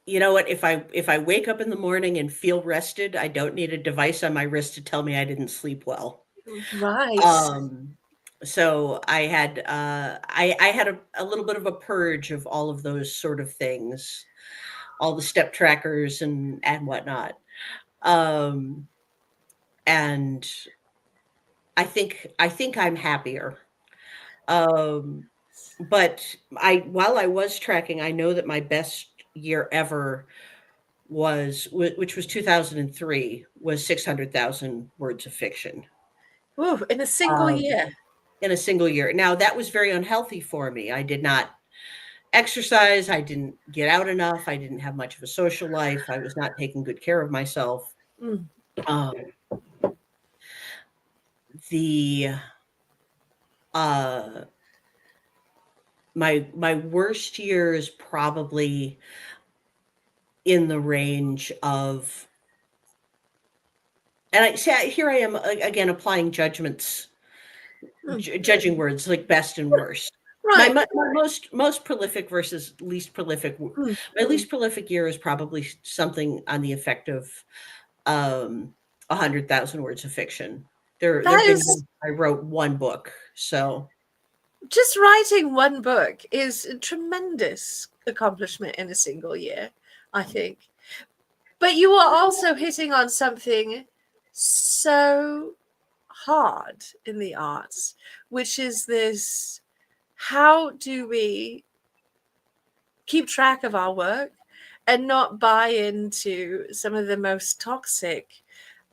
you know what, if I wake up in the morning and feel rested, I don't need a device on my wrist to tell me I didn't sleep well. Right. um so I had a little bit of a purge of all of those sort of things, all the step trackers and whatnot. um and I think I'm happier. um but I while I was tracking, I know that my best year ever which was 2003, was 600,000 words of fiction. Ooh, in a single um year. in a single year. Now, that was very unhealthy for me. I did not exercise. I didn't get out enough. I didn't have much of a social life. I was not taking good care of myself. Mm, Um, the uh, my worst year is probably in the range of, and I say here I am again applying judgments, mm. judging words like best and worst. Right. My most prolific versus least prolific. Mm. My least prolific year is probably something on the effect of 100,000 words of fiction. There've That been is years I wrote one book, so just writing one book is a tremendous accomplishment in a single year, I think. But you are also hitting on something so hard in the arts, which is this: how do we keep track of our work and not buy into some of the most toxic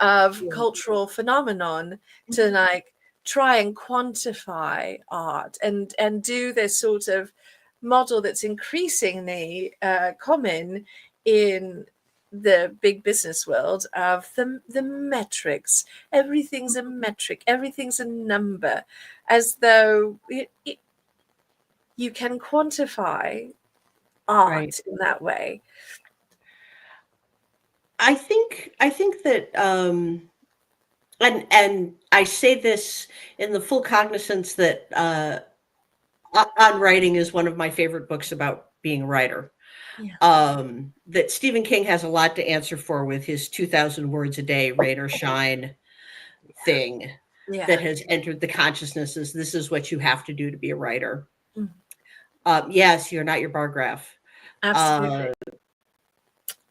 of yeah. cultural phenomenon, to like try and quantify art and do this sort of model that's increasingly common in the big business world of the metrics. Everything's a metric, everything's a number, as though you can quantify Right. art in that way. I think that and I say this in the full cognizance that On Writing is one of my favorite books about being a writer. Yeah. That Stephen King has a lot to answer for with his 2,000 words a day, rain or shine thing Yeah. that has entered the consciousnesses. This is what you have to do to be a writer. Mm, Yes, you're not your bar graph. absolutely. Uh,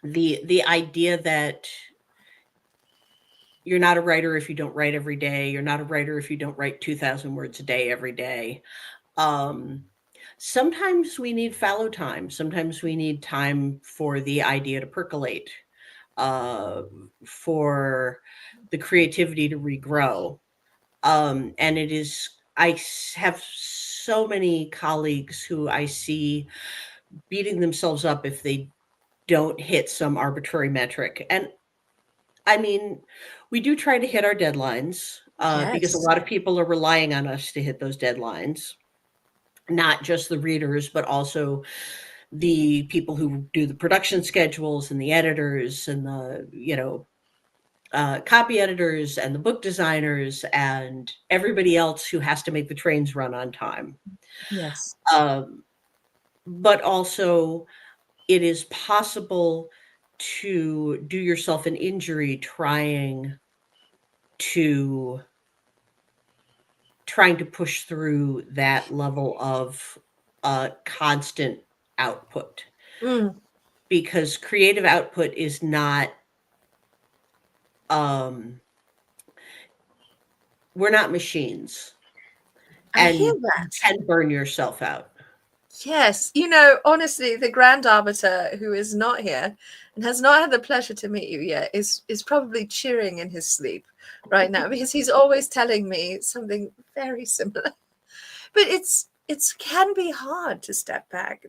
the idea that you're not a writer if you don't write every day. You're not a writer if you don't write 2,000 words a day every day. Um, Sometimes we need fallow time. Sometimes we need time for the idea to percolate, uh, for the creativity to regrow. And it is, have so many colleagues who I see beating themselves up if they don't hit some arbitrary metric. And I mean, we do try to hit our deadlines because a Yes. lot of people are relying on us to hit those deadlines, not just the readers, but also the people who do the production schedules and the editors and the, copy editors and the book designers and everybody else who has to make the trains run on time. Yes. Um, but also, it is possible to do yourself an injury to trying to push through that level of constant output, Mm, because creative output is not um, we're not machines, I hear and you that. can burn yourself out. Yes. You know, honestly, the Grand Arbiter, who is not here and has not had the pleasure to meet you yet, is probably cheering in his sleep right now because he's always telling me something very similar. But it's can be hard to step back.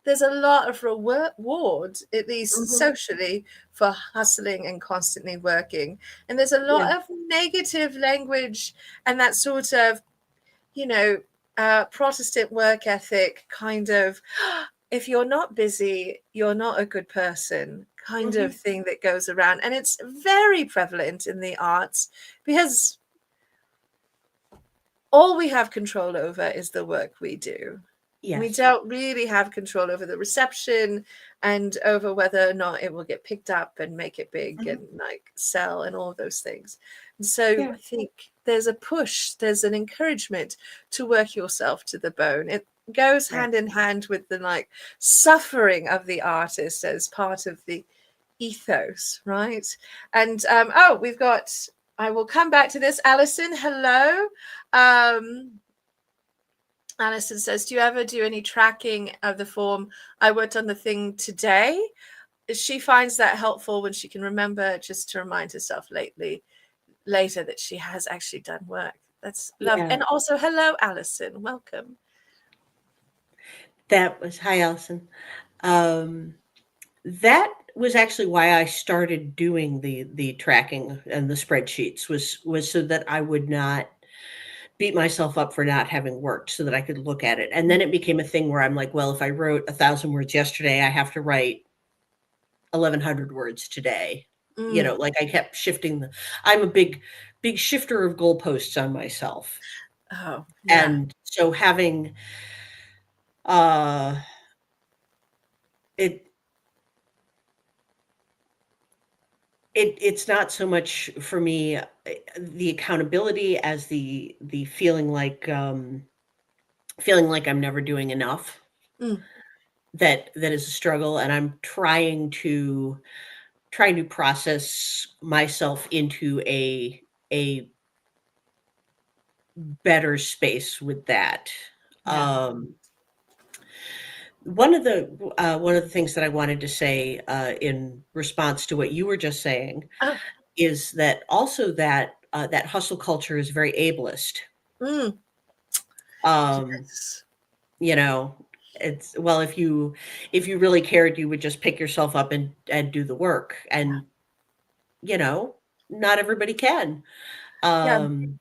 There's a lot of reward, at least Mhm. socially, for hustling and constantly working. And there's a Yeah. lot of negative language and that sort of, you know, Protestant work ethic kind of, if you're not busy, you're not a good person kind of Mhm. thing that goes around. And it's very prevalent in the arts because all we have control over is the work we do. We Yes. don't really have control over the reception and over whether or not it will get picked up and make it big and Mhm. like sell and all of those things. And so Yeah. I think there's a push, there's an encouragement to work yourself to the bone. It goes Right. hand in hand with the like suffering of the artist as part of the ethos, right? And oh, we've got, I will come back to this. Alison, hello. Alison says, do you ever do any tracking of the form? I worked on the thing today. She finds that helpful when she can remember just to remind herself later that she has actually done work. That's love. Yeah. And also, hello, Alison. Welcome. That was hi, Allison. Um, that was actually why I started doing the tracking and the spreadsheets was so that I would not beat myself up for not having worked, so that I could look at it. And then it became a thing where I'm like, well, if I wrote 1,000 words yesterday, I have to write 1,100 words today. Mm. Like I kept shifting I'm a big shifter of goalposts on myself. Oh, yeah. And so having uh it it's not so much for me the accountability as the feeling like I'm never doing enough. Mm. That is a struggle, and I'm trying to process myself into a better space with that. Yeah. Um, one of the things that I wanted to say in response to what you were just saying Oh, is that also that hustle culture is very ableist. mm. Um, Yes. you know, it's well, if you really cared, you would just pick yourself up and do the work, and you know, not everybody can. Yeah. Um,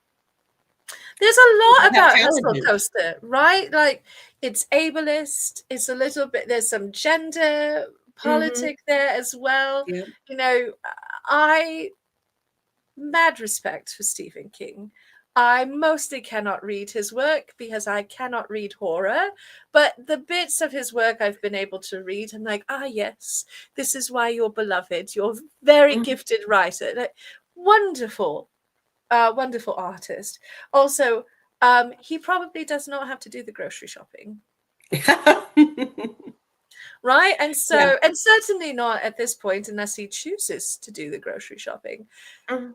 There's a lot people have about Hustle challenges. Coaster, right? Like it's ableist, it's a little bit, there's some gender Mhm. politic there as well. Yeah. You know, I mad respect for Stephen King. I mostly cannot read his work because I cannot read horror, but the bits of his work I've been able to read, I'm like, ah, yes, this is why you're beloved. You're a very Mhm. gifted writer. Like, wonderful, wonderful artist. Also, he probably does not have to do the grocery shopping, right? And Yeah. so, and certainly not at this point unless he chooses to do the grocery shopping. Mhm.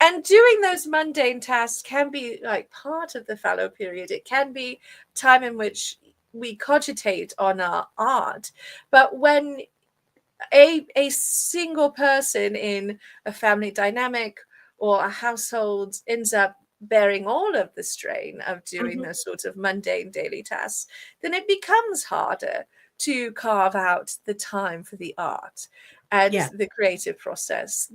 And doing those mundane tasks can be like part of the fallow period. It can be time in which we cogitate on our art. But when a single person in a family dynamic or a household ends up bearing all of the strain of doing Mhm. those sorts of mundane daily tasks, then it becomes harder to carve out the time for the art and Yeah. the creative process.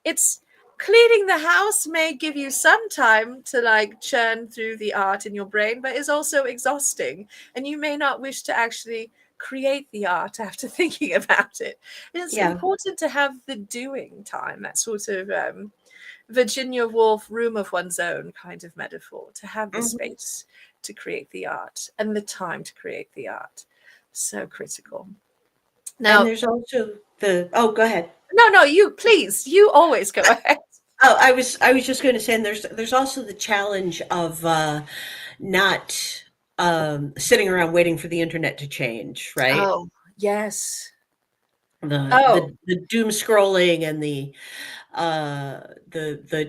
It's cleaning the house may give you some time to like churn through the art in your brain, but is also exhausting, and you may not wish to actually create the art after thinking about it. And it's Yeah. important to have the doing time, that sort of Virginia Woolf room of one's own kind of metaphor, to have the Mhm. space to create the art and the time to create the art. So critical. And Now, there's also the oh, go ahead. no, no, you please, you always go ahead. Oh, I was just going to say, and there's also the challenge of not sitting around waiting for the internet to change, right? Oh, yes. The Oh, the the doom scrolling and the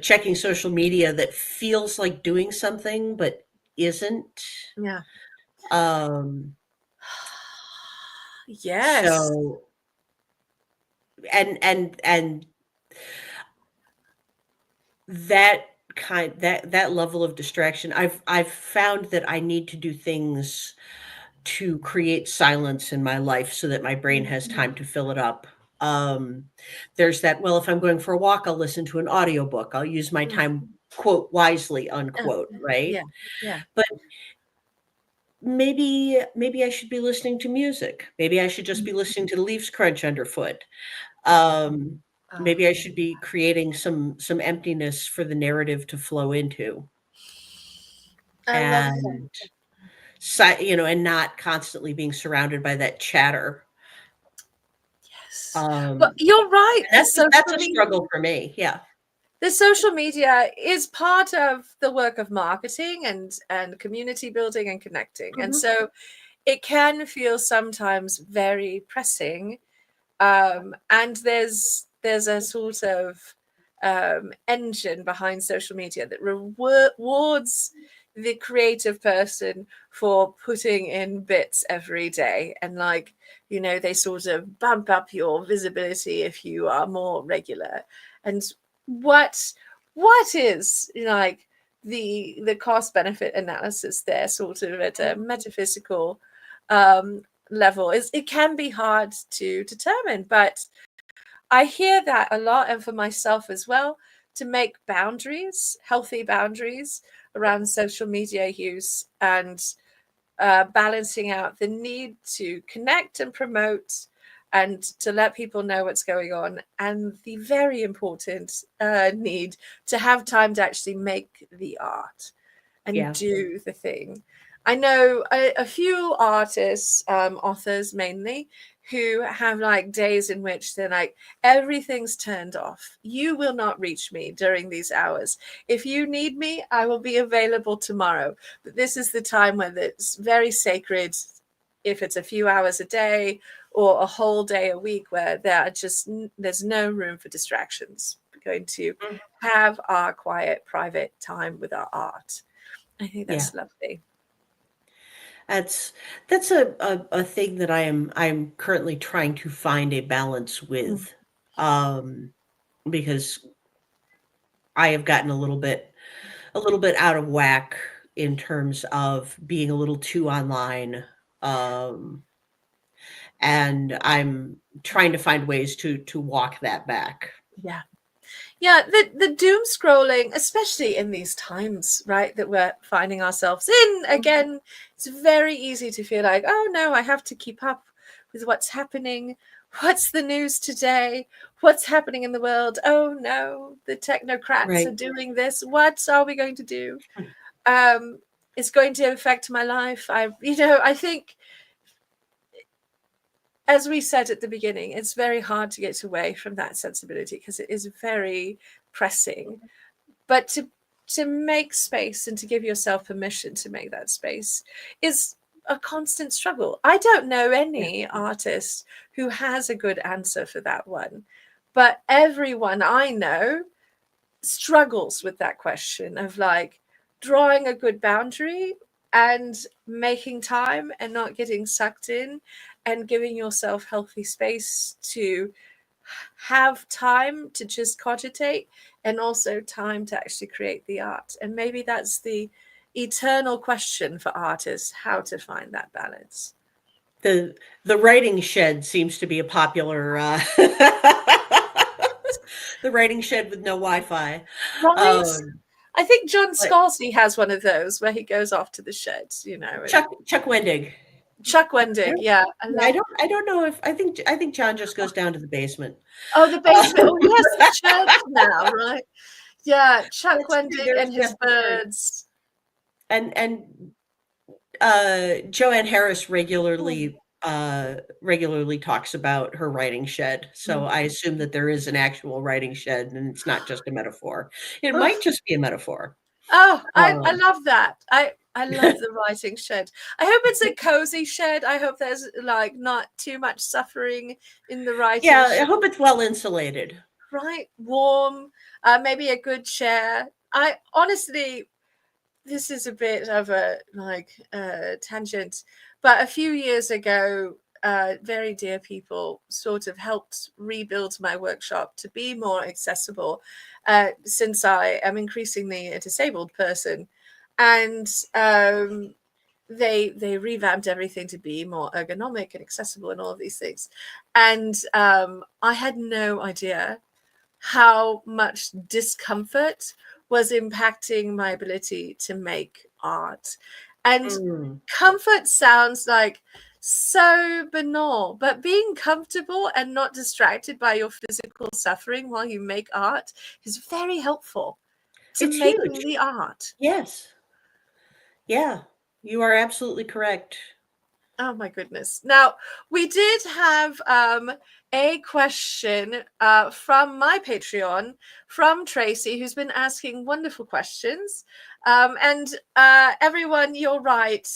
checking social media that feels like doing something but isn't. yeah. Um, Yes. so and that that level of distraction, I've found that I need to do things to create silence in my life so that my brain has Mhm. time to fill it up. Um, there's that, well, if I'm going for a walk, I'll listen to an audiobook. I'll use my Mm. time, quote, wisely, Uh, unquote, right? yeah, yeah. But maybe I should be listening to music. Maybe I should just be Mm. listening to the leaves crunch underfoot. Um, Oh, maybe I should be creating some emptiness for the narrative to flow into. I love that. And and not constantly being surrounded by that chatter. Yes. Well, Um, you're right. and that's a struggle for me. Yeah. The social media is part of the work of marketing and community building and connecting. And Mhm. so it can feel sometimes very pressing, and there's a sort of engine behind social media that rewards the creative person for putting in bits every day, and like, they sort of bump up your visibility if you are more regular. And what what is, like, the cost benefit analysis there, sort of at a metaphysical um level, is it can be hard to determine. But I hear that a lot, and for myself as well, to make boundaries, healthy boundaries around social media use, and balancing out the need to connect and promote and to let people know what's going on, and the very important need to have time to actually make the art and Yeah. do the thing. I know a few artists, authors mainly, who have like days in which they're like, everything's turned off. You will not reach me during these hours. If you need me, I will be available tomorrow. But this is the time when it's very sacred, if it's a few hours a day or a whole day a week, where there's no room for distractions. We're going to Mhm. have our quiet, private time with our art. I think Yeah. that's lovely. That's that's a thing that I'm currently trying to find a balance Mm, with. Um, because I have gotten a little bit out of whack in terms of being a little too online. Um, and I'm trying to find ways to walk that back. yeah. Yeah, the doom scrolling, especially in these times, right, that we're finding ourselves in Mhm. again, it's very easy to feel like, oh no, I have to keep up with what's happening. What's the news today? What's happening in the world? Oh no, the technocrats are Right. doing this. What are we going to do? Um, it's going to affect my life. I think, as we said at the beginning, it's very hard to get away from that sensibility because it is very pressing. But to make space and to give yourself permission to make that space is a constant struggle. I don't know Yeah. any artist who has a good answer for that one, but everyone I know struggles with that question of like drawing a good boundary and making time and not getting sucked in, and giving yourself healthy space to have time to just cogitate, and also time to actually create the art. And maybe that's the eternal question for artists, how to find that balance. The writing shed seems to be a popular the writing shed with no Wi-Fi. Right. Um, I think John but Scalzi has one of those where he goes off to the sheds, Chuck Wendig. Chuck I Wendig, don't, yeah, I yeah, love. I don't know if I think John just goes down to the basement. Oh, the Uh, basement. Oh, yes, the church now, right? Yeah, Chuck that's true. Wendig and There's his the church. birds. And Joanne Harris Mm, regularly talks about her writing shed. So mm. I assume that there is an actual writing shed and it's not just a metaphor. It Oh, might just be a metaphor. oh, I Um, love that. I love the writing shed. I hope it's a cozy shed. I hope there's like not too much suffering in the writing yeah, I shed. hope it's well insulated. Right, warm, maybe a good chair. I honestly, this is a bit of a like tangent, but a few years ago, very dear people sort of helped rebuild my workshop to be more accessible, since I am increasingly a disabled person, and they revamped everything to be more ergonomic and accessible and all of these things, and I had no idea how much discomfort was impacting my ability to make art. And Mm. comfort sounds like so banal, but being comfortable and not distracted by your physical suffering while you make art is very helpful to It's making huge. the art. Yes. Yeah. You are absolutely correct. Oh my goodness. Now, we did have a question from my Patreon from Tracy, who's been asking wonderful questions. And everyone, you're right.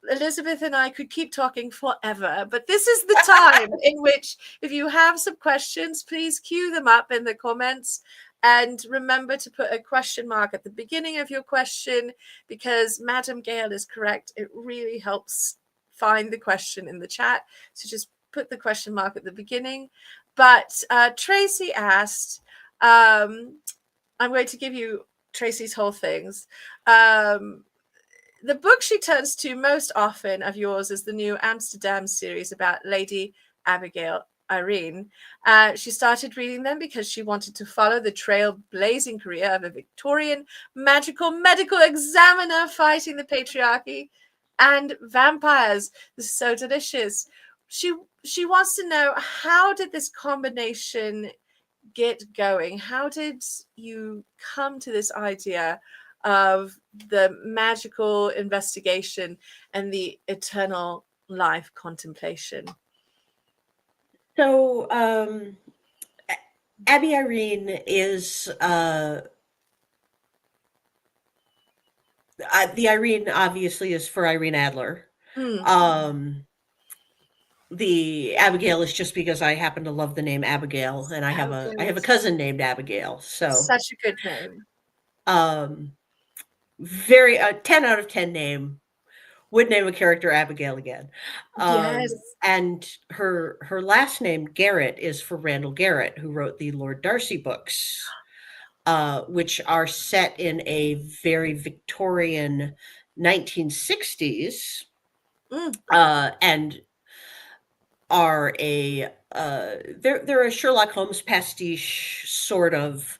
Elizabeth and I could keep talking forever, but this is the time in which, if you have some questions, please queue them up in the comments. And remember to put a question mark at the beginning of your question, because Madam Gale is correct. It really helps find the question in the chat. So just put the question mark at the beginning. But Tracy asked, I'm going to give you Tracy's whole things. The book she turns to most often of yours is the new Amsterdam series about Lady Abigail Irene. She started reading them because she wanted to follow the trailblazing career of a Victorian magical medical examiner fighting the patriarchy and vampires. This is so delicious. She she wants to know, how did this combination get going? How did you come to this idea of the magical investigation and the eternal life contemplation? So, Abby Irene is the Irene obviously is for Irene Adler. Mm. Um, the Abigail is just because I happen to love the name Abigail, and So I have good. a cousin named Abigail. So, Such a good name. um, very 10 out of 10 name. Would name a character Abigail again. Yes. And her last name Garrett is for Randall Garrett, who wrote the Lord Darcy books, which are set in a very Victorian 1960s, Mm. and are they're a Sherlock Holmes pastiche sort of,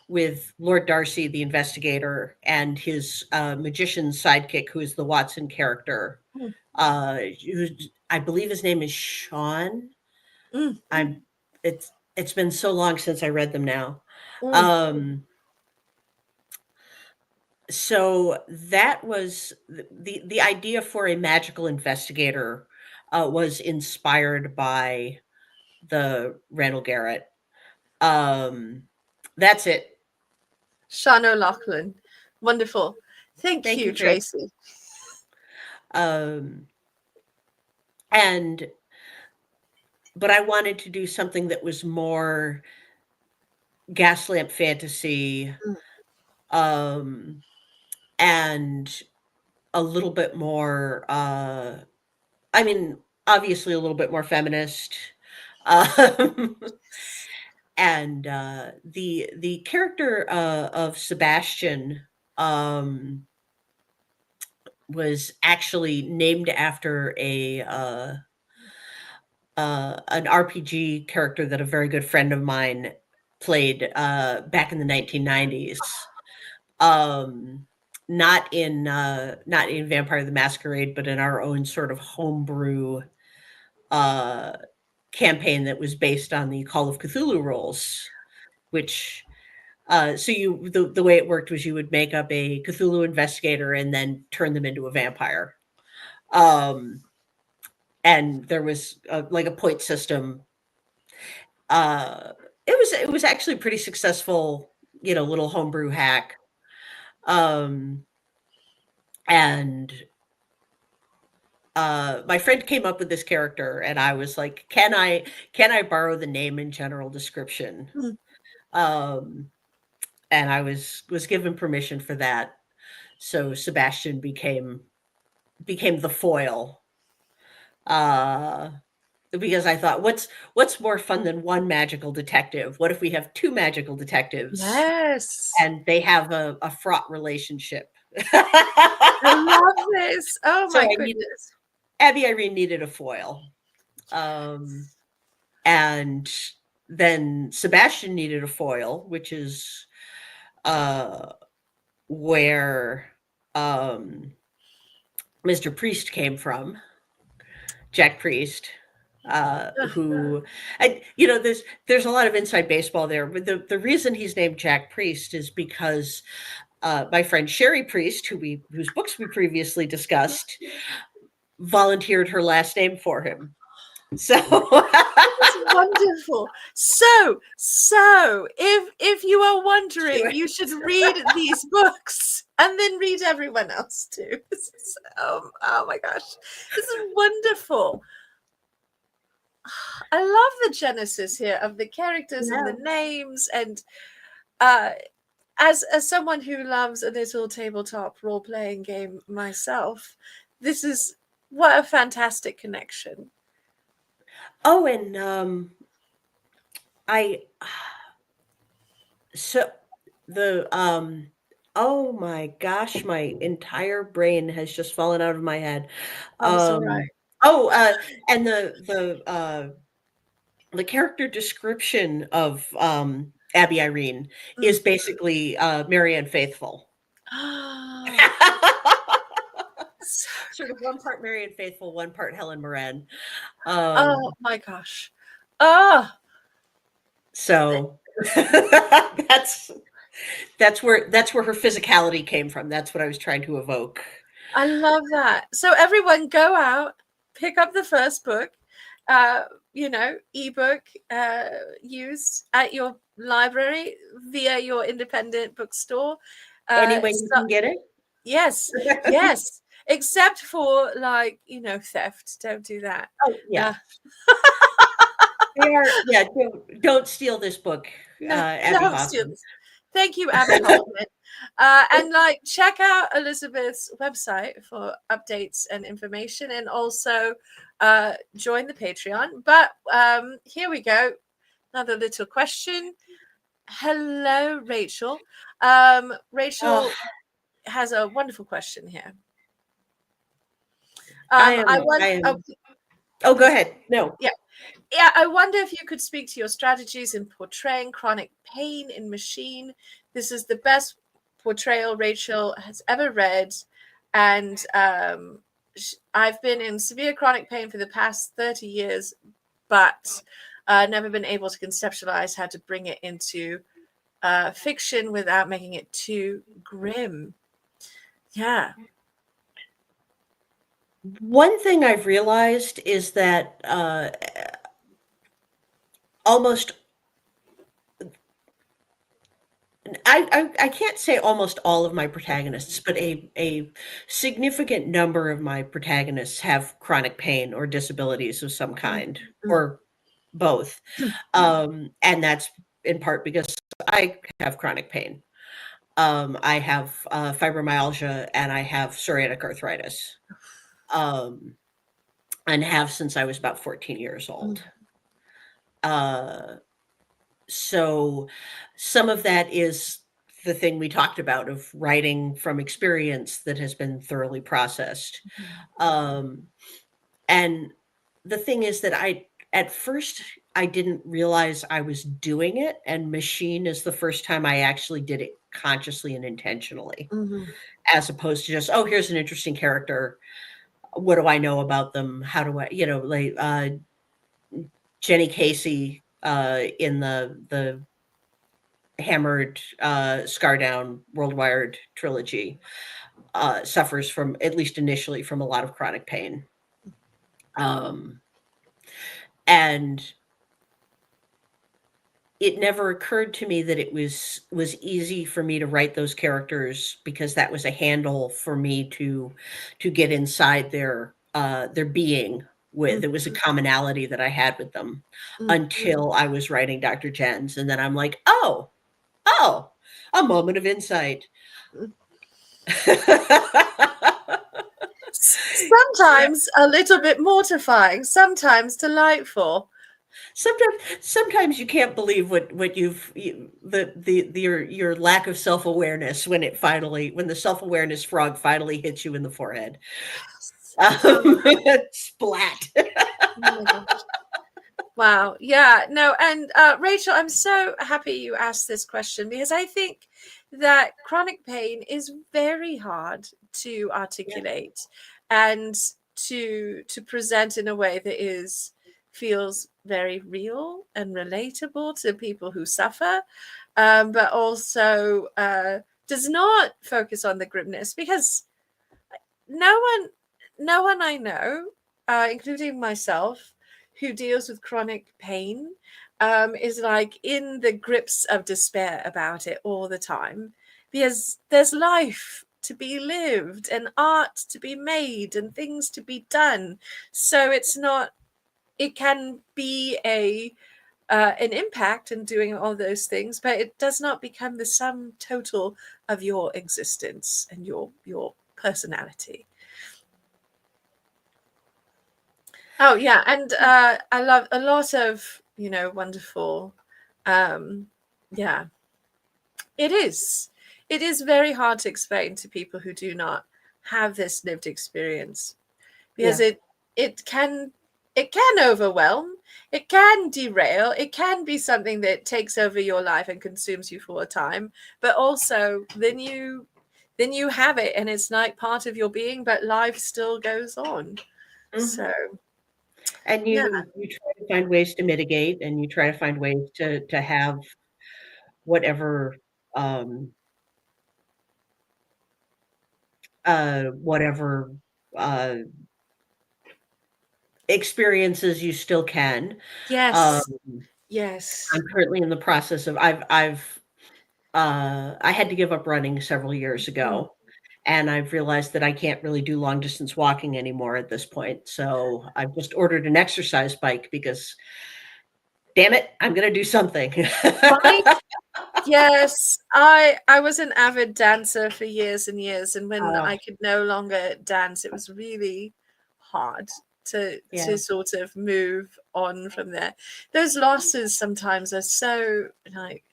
with Lord Darcy the investigator and his magician sidekick, who is the Watson character. Mm. I believe his name is Sean. Mm. I'm it's been so long since I read them now. Mm. Um, so that was the idea for a magical investigator was inspired by the Randall Garrett. Um, that's it. Sean O'Loughlin. Wonderful. Thank Thank you, you, Tracy. Tracy. Um, and but I wanted to do something that was more gaslamp fantasy, Mm. um, and a little bit more. I mean, obviously, a little bit more feminist. Um, and the character of Sebastian um, was actually named after a an RPG character that a very good friend of mine played back in the 1990s. Um, not in Vampire the Masquerade, but in our own sort of homebrew uh, campaign that was based on the Call of Cthulhu rules, which so the way it worked was you would make up a Cthulhu investigator and then turn them into a vampire. Um, and there was like a point system. Uh, it was actually a pretty successful, little homebrew hack. Um, and my friend came up with this character, and I was like, can I borrow the name and general description? Mm. Um, and I was given permission for that. So Sebastian became the foil. Uh, because I thought, what's more fun than one magical detective? What if we have two magical detectives Yes. and they have a fraught relationship? I love this. Oh So my I needed goodness. Abby Irene needed a foil. Um, and then Sebastian needed a foil, which is uh, where Mr. Priest came from, Jack Priest, who, there's a lot of inside baseball there, but the reason he's named Jack Priest is because my friend Sherry Priest, whose books we previously discussed, volunteered her last name for him. So It's wonderful. So if you are wondering, you should read these books and then read everyone else too. Oh my gosh, this is wonderful. I love the genesis here of the characters and the yeah. names, and uh, as someone who loves a little tabletop role playing game myself, this is what a fantastic connection. Oh, and I so the oh my gosh, my entire brain has just fallen out of my head. Oh, it's all right. Oh, and the character description of Abby Irene Mm. is basically Marianne Faithful. So Sort of one part Marianne Faithful, one part Helen Moran. oh my gosh. Oh, So that's that's where her physicality came from. That's what I was trying to evoke. I love that. So everyone go out, pick up the first book, uh, ebook used at your library via your independent bookstore. Any way you So, can get it. yes, yes, except for theft. Don't do that. Oh yeah, Uh, they are. Yeah, don't steal this book, no, Abby don't steal Hoffman. this. Thank you, Abby Hoffman. And check out Elizabeth's website for updates and information, and also join the Patreon. But here we go. Another little question. Hello, Rachel. Rachel Oh, has a wonderful question here. I I am. want. I am. Oh, Oh, go please. ahead. No. Yeah. Yeah, I wonder if you could speak to your strategies in portraying chronic pain in Machine. This is the best portrayal Rachel has ever read, and I've been in severe chronic pain for the past 30 years, but never been able to conceptualize how to bring it into fiction without making it too grim. Yeah. One thing I've realized is that almost I can't say almost all of my protagonists, but a significant number of my protagonists have chronic pain or disabilities of some kind, or both. And that's in part because I have chronic pain. I have fibromyalgia and I have psoriatic arthritis, um, and have since I was about 14 years old. Uh, So some of that is the thing we talked about of writing from experience that has been thoroughly processed. Um, and the thing is that at first, I didn't realize I was doing it. And Machine is the first time I actually did it consciously and intentionally, Mhm. as opposed to just, oh, here's an interesting character. What do I know about them? How do I, like Jenny Casey in the Hammered, Scar Down, World Wired trilogy suffers from, at least initially, from a lot of chronic pain. Um, and it never occurred to me that it was easy for me to write those characters, because that was a handle for me to get inside their being with. There was a Mhm. commonality that I had with them Mhm. until I was writing Dr. Jens, and then I'm like, oh, a moment of insight. Yeah. Sometimes a little bit mortifying, sometimes delightful. Sometimes you can't believe what the your lack of self-awareness when when the self-awareness frog finally hits you in the forehead. Yes. Oh, Splat. oh my gosh. Wow. Yeah. No. And Rachel, I'm so happy you asked this question, because I think that chronic pain is very hard to Yeah. articulate and to present in a way that is feels very real and relatable to people who suffer, but also does not focus on the grimness, because no one no one I know, including myself, who deals with chronic pain, is like in the grips of despair about it all the time, because there's life to be lived and art to be made and things to be done. So it's not, it can be a an impact in doing all those things, but it does not become the sum total of your existence and your personality. Oh yeah, and I love a lot of, wonderful. Um, yeah, it is. It is very hard to explain to people who do not have this lived experience, because Yeah. it can overwhelm, it can derail, it can be something that takes over your life and consumes you for a time, but also then you have it and it's like part of your being, but life still goes on. Mhm. So And yeah. you try to find ways to mitigate, and you try to find ways to have whatever, um, whatever, uh, experiences you still can. Um, Yes. Yes. I'm currently in the process of I had to give up running several years Mm. ago, and I've realized that I can't really do long distance walking anymore at this point. So I've just ordered an exercise bike because, damn it, I'm going to do something. Right. Yes, I was an avid dancer for years and years, and when Oh, I could no longer dance, it was really hard to yeah. sort of move on from there. Those losses sometimes are so like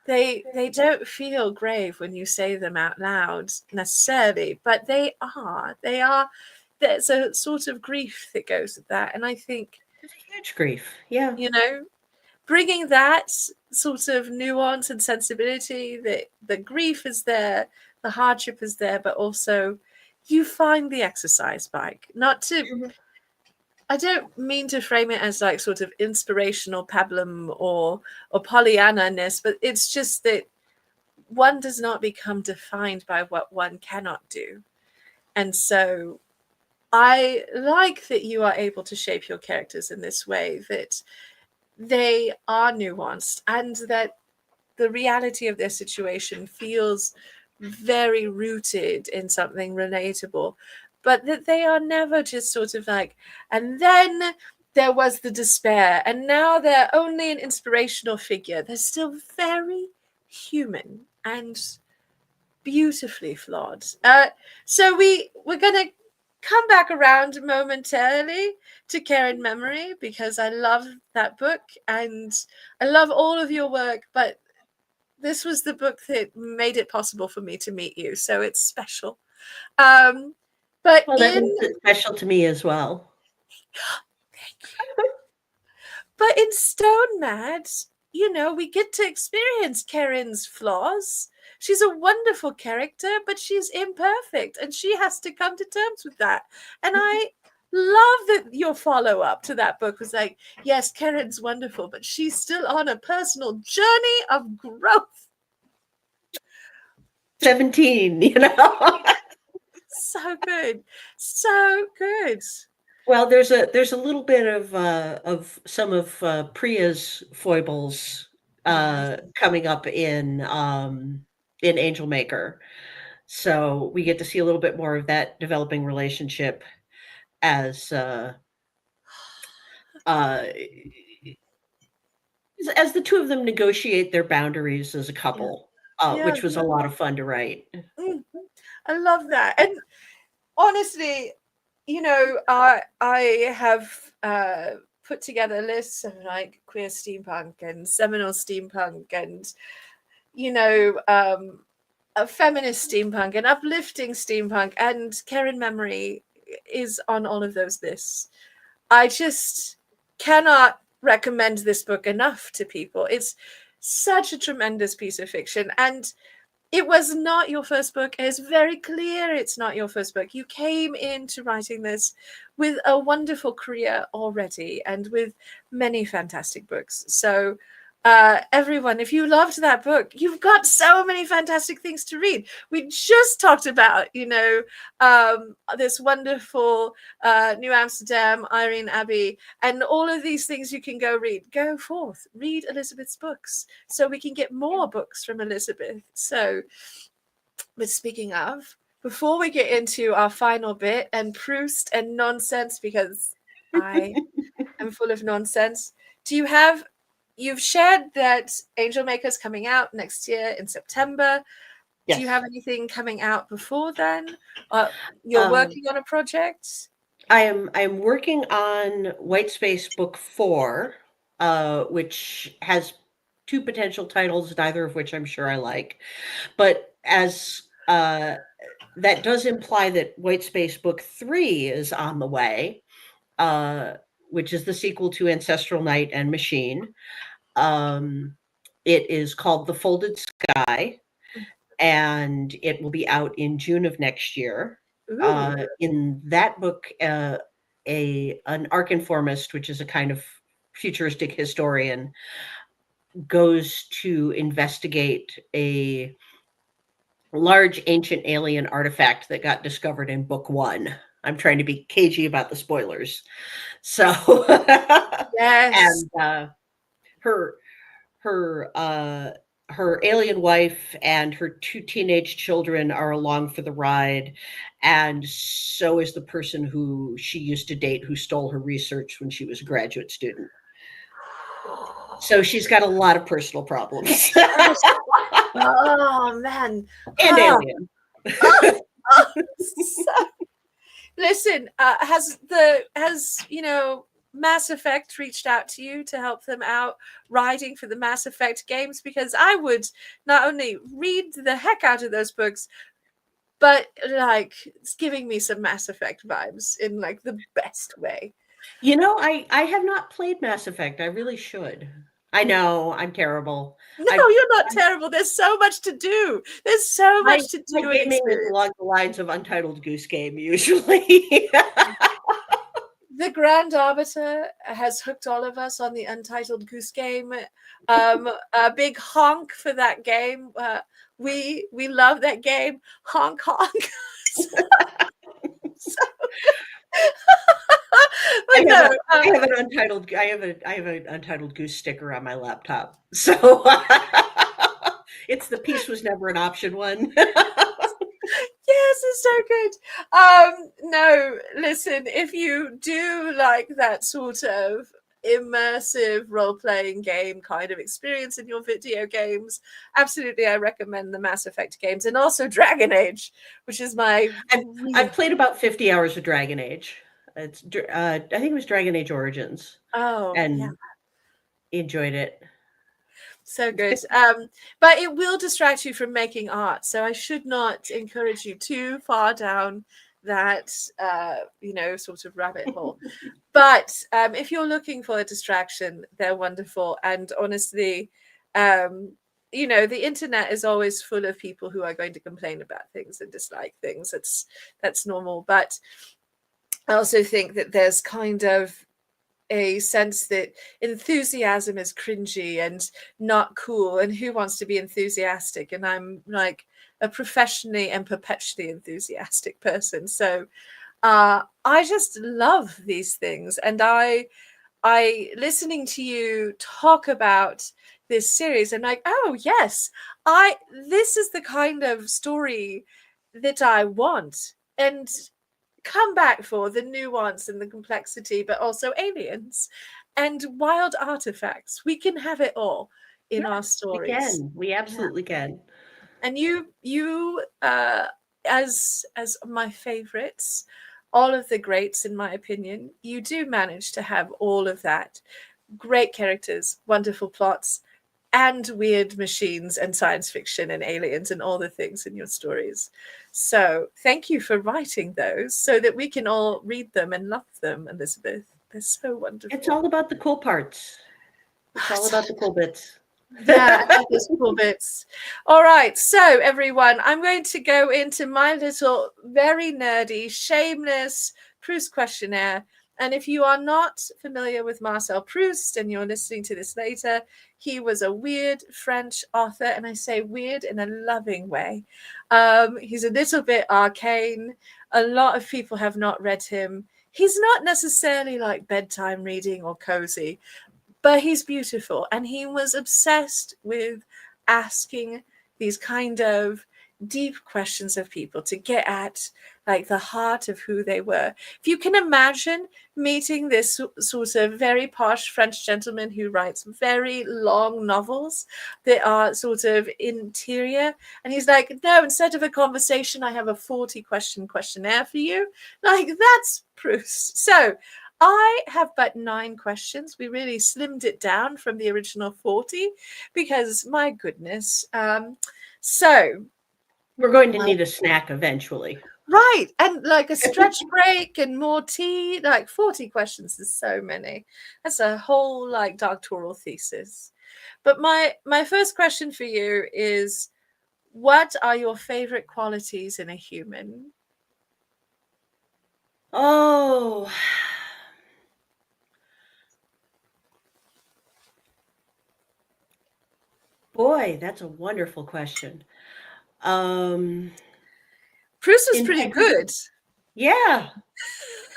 they don't feel grave when you say them out loud necessarily, but they are. There's a sort of grief that goes with that, and I think, It's a huge grief. Yeah. you know bringing that sort of nuance and sensibility, that the grief is there, the hardship is there, but also you find the exercise bike. Not to, Mhm. I don't mean to frame it as like sort of inspirational pablum or Pollyanna-ness, but it's just that one does not become defined by what one cannot do. And so I like that you are able to shape your characters in this way, that they are nuanced and that the reality of their situation feels very rooted in something relatable, but that they are never just sort of like, and then there was the despair, and now they're only an inspirational figure. They're still very human and beautifully flawed. So we're gonna come back around momentarily to Care and Memory, because I love that book and I love all of your work, but this was the book that made it possible for me to meet you, so it's special. Um, but Well, that in makes it special to me as well. Thank you. But in Stone Mad, we get to experience Karen's flaws. She's a wonderful character, but she's imperfect, and she has to come to terms with that. And I love that your follow up to that book was like, yes, Karen's wonderful, but she's still on a personal journey of growth. 17, So good. So good. Well, there's a little bit of some of Priya's foibles Yes. coming up in Angel Maker. So we get to see a little bit more of that developing relationship as uh, as the two of them negotiate their boundaries as a Yeah. couple, Yeah. which was a lot of fun to write. Mm, I love that. And honestly, I have put together lists of like queer steampunk and seminal steampunk and a feminist steampunk and uplifting steampunk, and Karen Memory is on all of those lists. I just cannot recommend this book enough to people. It's such a tremendous piece of fiction, and it was not your first book. It's very clear it's not your first book. You came into writing this with a wonderful career already and with many fantastic books. So, everyone, if you loved that book, you've got so many fantastic things to read. We just talked about, this wonderful New Amsterdam, Irene Abbey, and all of these things you can go read. Go forth, read Elizabeth's books so we can get more books from Elizabeth. So, but speaking of, before we get into our final bit and Proust and nonsense, because I am full of nonsense, do you have, you've shared that Angel Maker's coming out next year in September. Do you Yes. have anything coming out before then? You're Um, working on a project? I'm working on White Space Book 4, which has two potential titles, neither of which I'm sure I like. But as that does imply that White Space Book 3 is on the way, uh, which is the sequel to Ancestral Night and Machine. Um, it is called The Folded Sky, and it will be out in June of next year. Ooh. In that book, an archinformist, which is a kind of futuristic historian, goes to investigate a large ancient alien artifact that got discovered in book 1. I'm trying to be cagey about the spoilers. So, Yes. and her her uh, her alien wife and her two teenage children are along for the ride, and so is the person who she used to date, who stole her research when she was a graduate student. So she's got a lot of personal problems. Oh man. And Oh, alien. oh, so listen, has Mass Effect reached out to you to help them out writing for the Mass Effect games? Because I would not only read the heck out of those books, but like it's giving me some Mass Effect vibes in like the best way. I have not played Mass Effect. I really should. I know I'm terrible. No, I you're not terrible. There's so much to do. There's so my much to my do and gaming is experience. along the lines of Untitled Goose Game usually. The Grand Arbiter has hooked all of us on the Untitled Goose Game. A big honk for that game. We love that game. Honk honk. So, I but have no, a I have an Untitled Goose sticker on my laptop. So it's the peace was never an option one. yes, it's so good. No, listen, if you do like that sort of immersive role-playing game kind of experience in your video games, absolutely I recommend the Mass Effect games, and also Dragon Age, which is my I've played about 50 hours of Dragon Age. I think it was Dragon Age Origins, oh yeah, and enjoyed it. so good. But it will distract you from making art, so I should not encourage you too far down that sort of rabbit hole. But if you're looking for a distraction, they're wonderful. And honestly, um, the internet is always full of people who are going to complain about things and dislike things. That's normal. But I also think that there's kind of a sense that enthusiasm is cringy and not cool, and who wants to be enthusiastic? And I'm like a professionally and perpetually enthusiastic person. So I just love these things, and I listening to you talk about this series, and like, oh yes, I this is the kind of story that I want, and come back for the nuance and the complexity, but also aliens and wild artifacts. We can have it all in our Yes, we stories. can. We Yeah. absolutely can. And you as my favorites, all of the greats in my opinion, you do manage to have all of that. Great characters, wonderful plots, and weird machines and science fiction and aliens and all the things in your stories. So thank you for writing those so that we can all read them and love them, Elizabeth. They're so It's wonderful. all about the cool parts. It's all about the cool bits. Yeah, I love those cool bits. All right, so everyone, I'm going to go into my little, very nerdy, shameless Proust questionnaire. And if you are not familiar with Marcel Proust and you're listening to this later, he was a weird French author, and I say weird in a loving way. He's a little bit arcane. A lot of people have not read him. He's not necessarily like bedtime reading or cozy, but he's beautiful, and he was obsessed with asking these kind of deep questions of people to get at like the heart of who they were. If you can imagine meeting this sort of very posh French gentleman who writes very long novels that are sort of interior, and he's like, no, instead of a conversation, I have a 40-question questionnaire for you. Like, that's Proust. So I have but 9 questions. We really slimmed it down from the original 40 because, my goodness. So, We're going to my need a snack eventually. right, and like a stretch break and more tea. Like 40 questions is so many. That's a whole like doctoral thesis. But my first question for you is, what are your favorite qualities in a human? Oh, boy, that's a wonderful question. Um, Proust was pretty integrity. good. Yeah,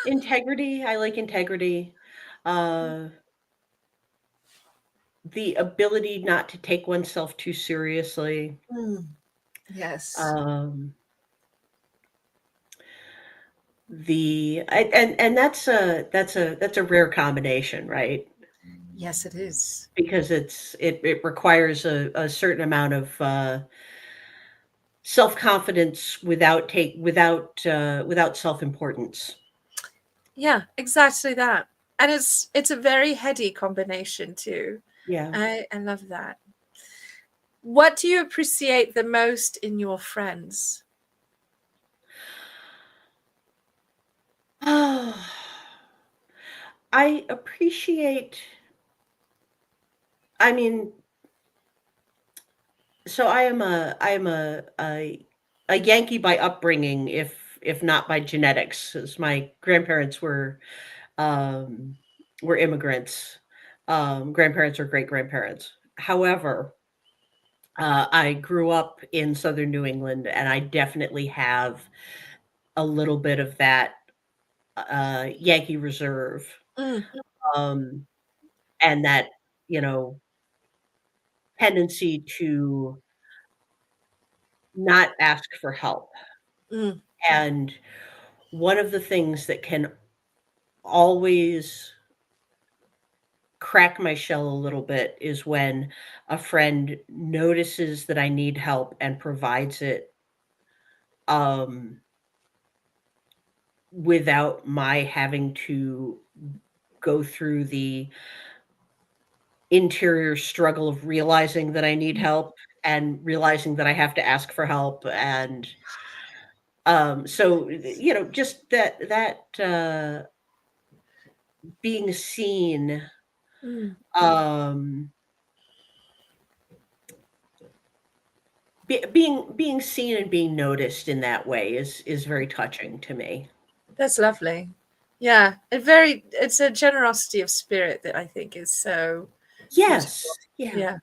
integrity. I like integrity. Uh, the ability not to take oneself too seriously. Mm, yes. Um, and that's a rare combination, right? Yes, it is. Because it requires a certain amount of self confidence without self importance. Yeah, exactly that. And it's a very heady combination too. Yeah. I love that. What do you appreciate the most in your friends? Oh, I appreciate. I mean, so I am a Yankee by upbringing, if not by genetics, as my grandparents um, were immigrants. Grandparents or great grandparents. However, I grew up in southern New England, and I definitely have a little bit of that Yankee reserve, Mm, um, and that you know tendency to not ask for help. mm, And one of the things that can always crack my shell a little bit is when a friend notices that I need help and provides it, um, without my having to go through the interior struggle of realizing that I need mm. help and realizing that I have to ask for help. And so just that being seen, Mm, um, being seen and being noticed in that way is very touching to me. that's lovely. Yeah, it's a generosity of spirit that I think is so beautiful. Yes, yeah, Yeah.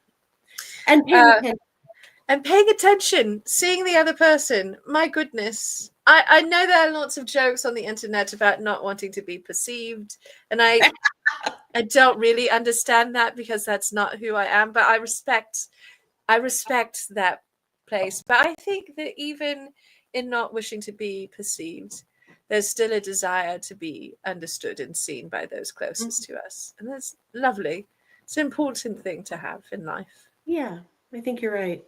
and paying Uh, attention. and paying attention, seeing the other person. My goodness. I know there are lots of jokes on the internet about not wanting to be perceived. And I don't really understand that because that's not who I am, but I respect that place. But I think that even in not wishing to be perceived, there's still a desire to be understood and seen by those closest Mhm. to us. And that's lovely. It's an important thing to have in life. Yeah, I think you're right.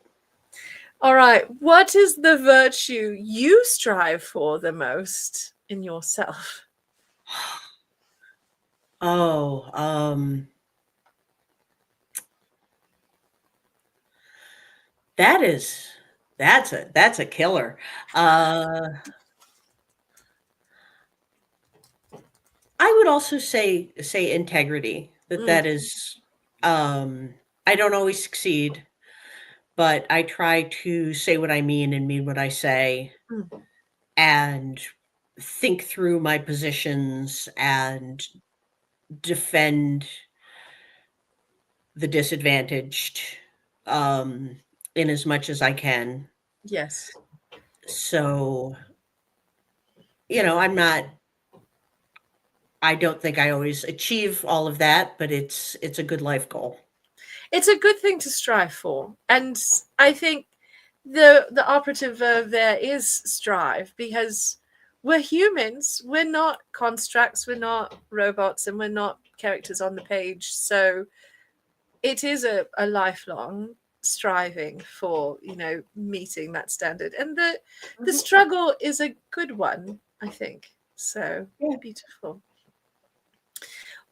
All right. What is the virtue you strive for the most in yourself? Oh, that is that's a killer. Uh, I would also say integrity. That Mm, that is, um, I don't always succeed, but I try to say what I mean and mean what I say, mm. and think through my positions and defend the disadvantaged, um, in as much as I can. Yes. So, I don't think I always achieve all of that, but it's a good life goal. It's a good thing to strive for. And I think the operative verb there is strive because we're humans. We're not constructs, we're not robots, and we're not characters on the page. So it is a lifelong striving for meeting that standard, and the Mhm. struggle is a good one, I think. So Yeah. beautiful.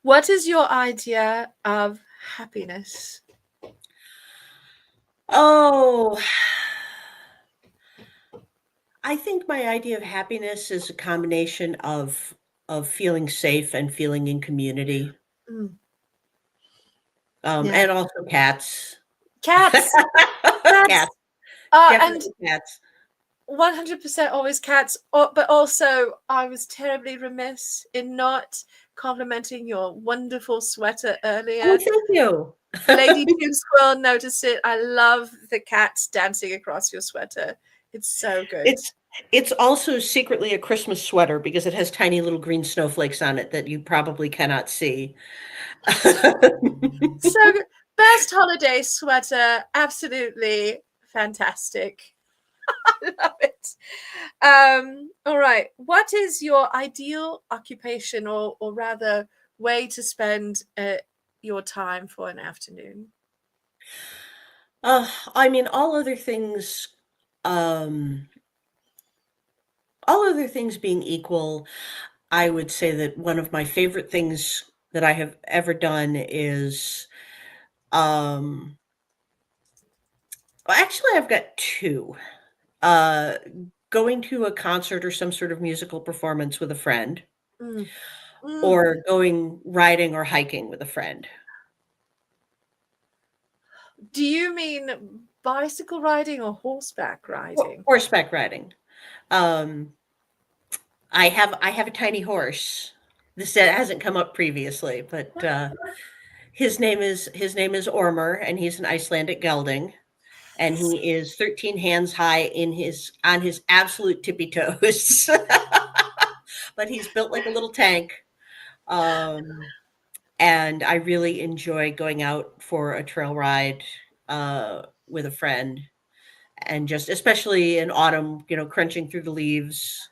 What is your idea of happiness? Oh, I think my idea of happiness is a combination of feeling safe and feeling in community, Mm, yeah. and also cats. Cats. Cats. Cats, And definitely cats. 100% always cats. But also, I was terribly remiss in not complimenting your wonderful sweater Oh, earlier. thank you. Lady June Squirrel noticed it. I love the cats dancing across your sweater. It's so good. It's it's also secretly a Christmas sweater because it has tiny little green snowflakes on it that you probably cannot see. So good. Best holiday sweater. Absolutely fantastic. I love it. All right. What is your ideal occupation, or rather way to spend your time for an afternoon? I mean, um, all other things being equal, I would say that one of my favorite things that I have ever done is, um, well, actually, I've got 2. Uh, Going to a concert or some sort of musical performance with a friend, Mm. Mm. or going riding or hiking with a friend. Do you mean bicycle riding or horseback riding? Horseback riding. Um, I have a tiny horse. This hasn't come up previously, but, his name is Ormer, and he's an Icelandic gelding, and he is 13 hands high on his absolute tippy toes. But he's built like a little tank, um, and I really enjoy going out for a trail ride, with a friend, and just especially in autumn, crunching through the leaves.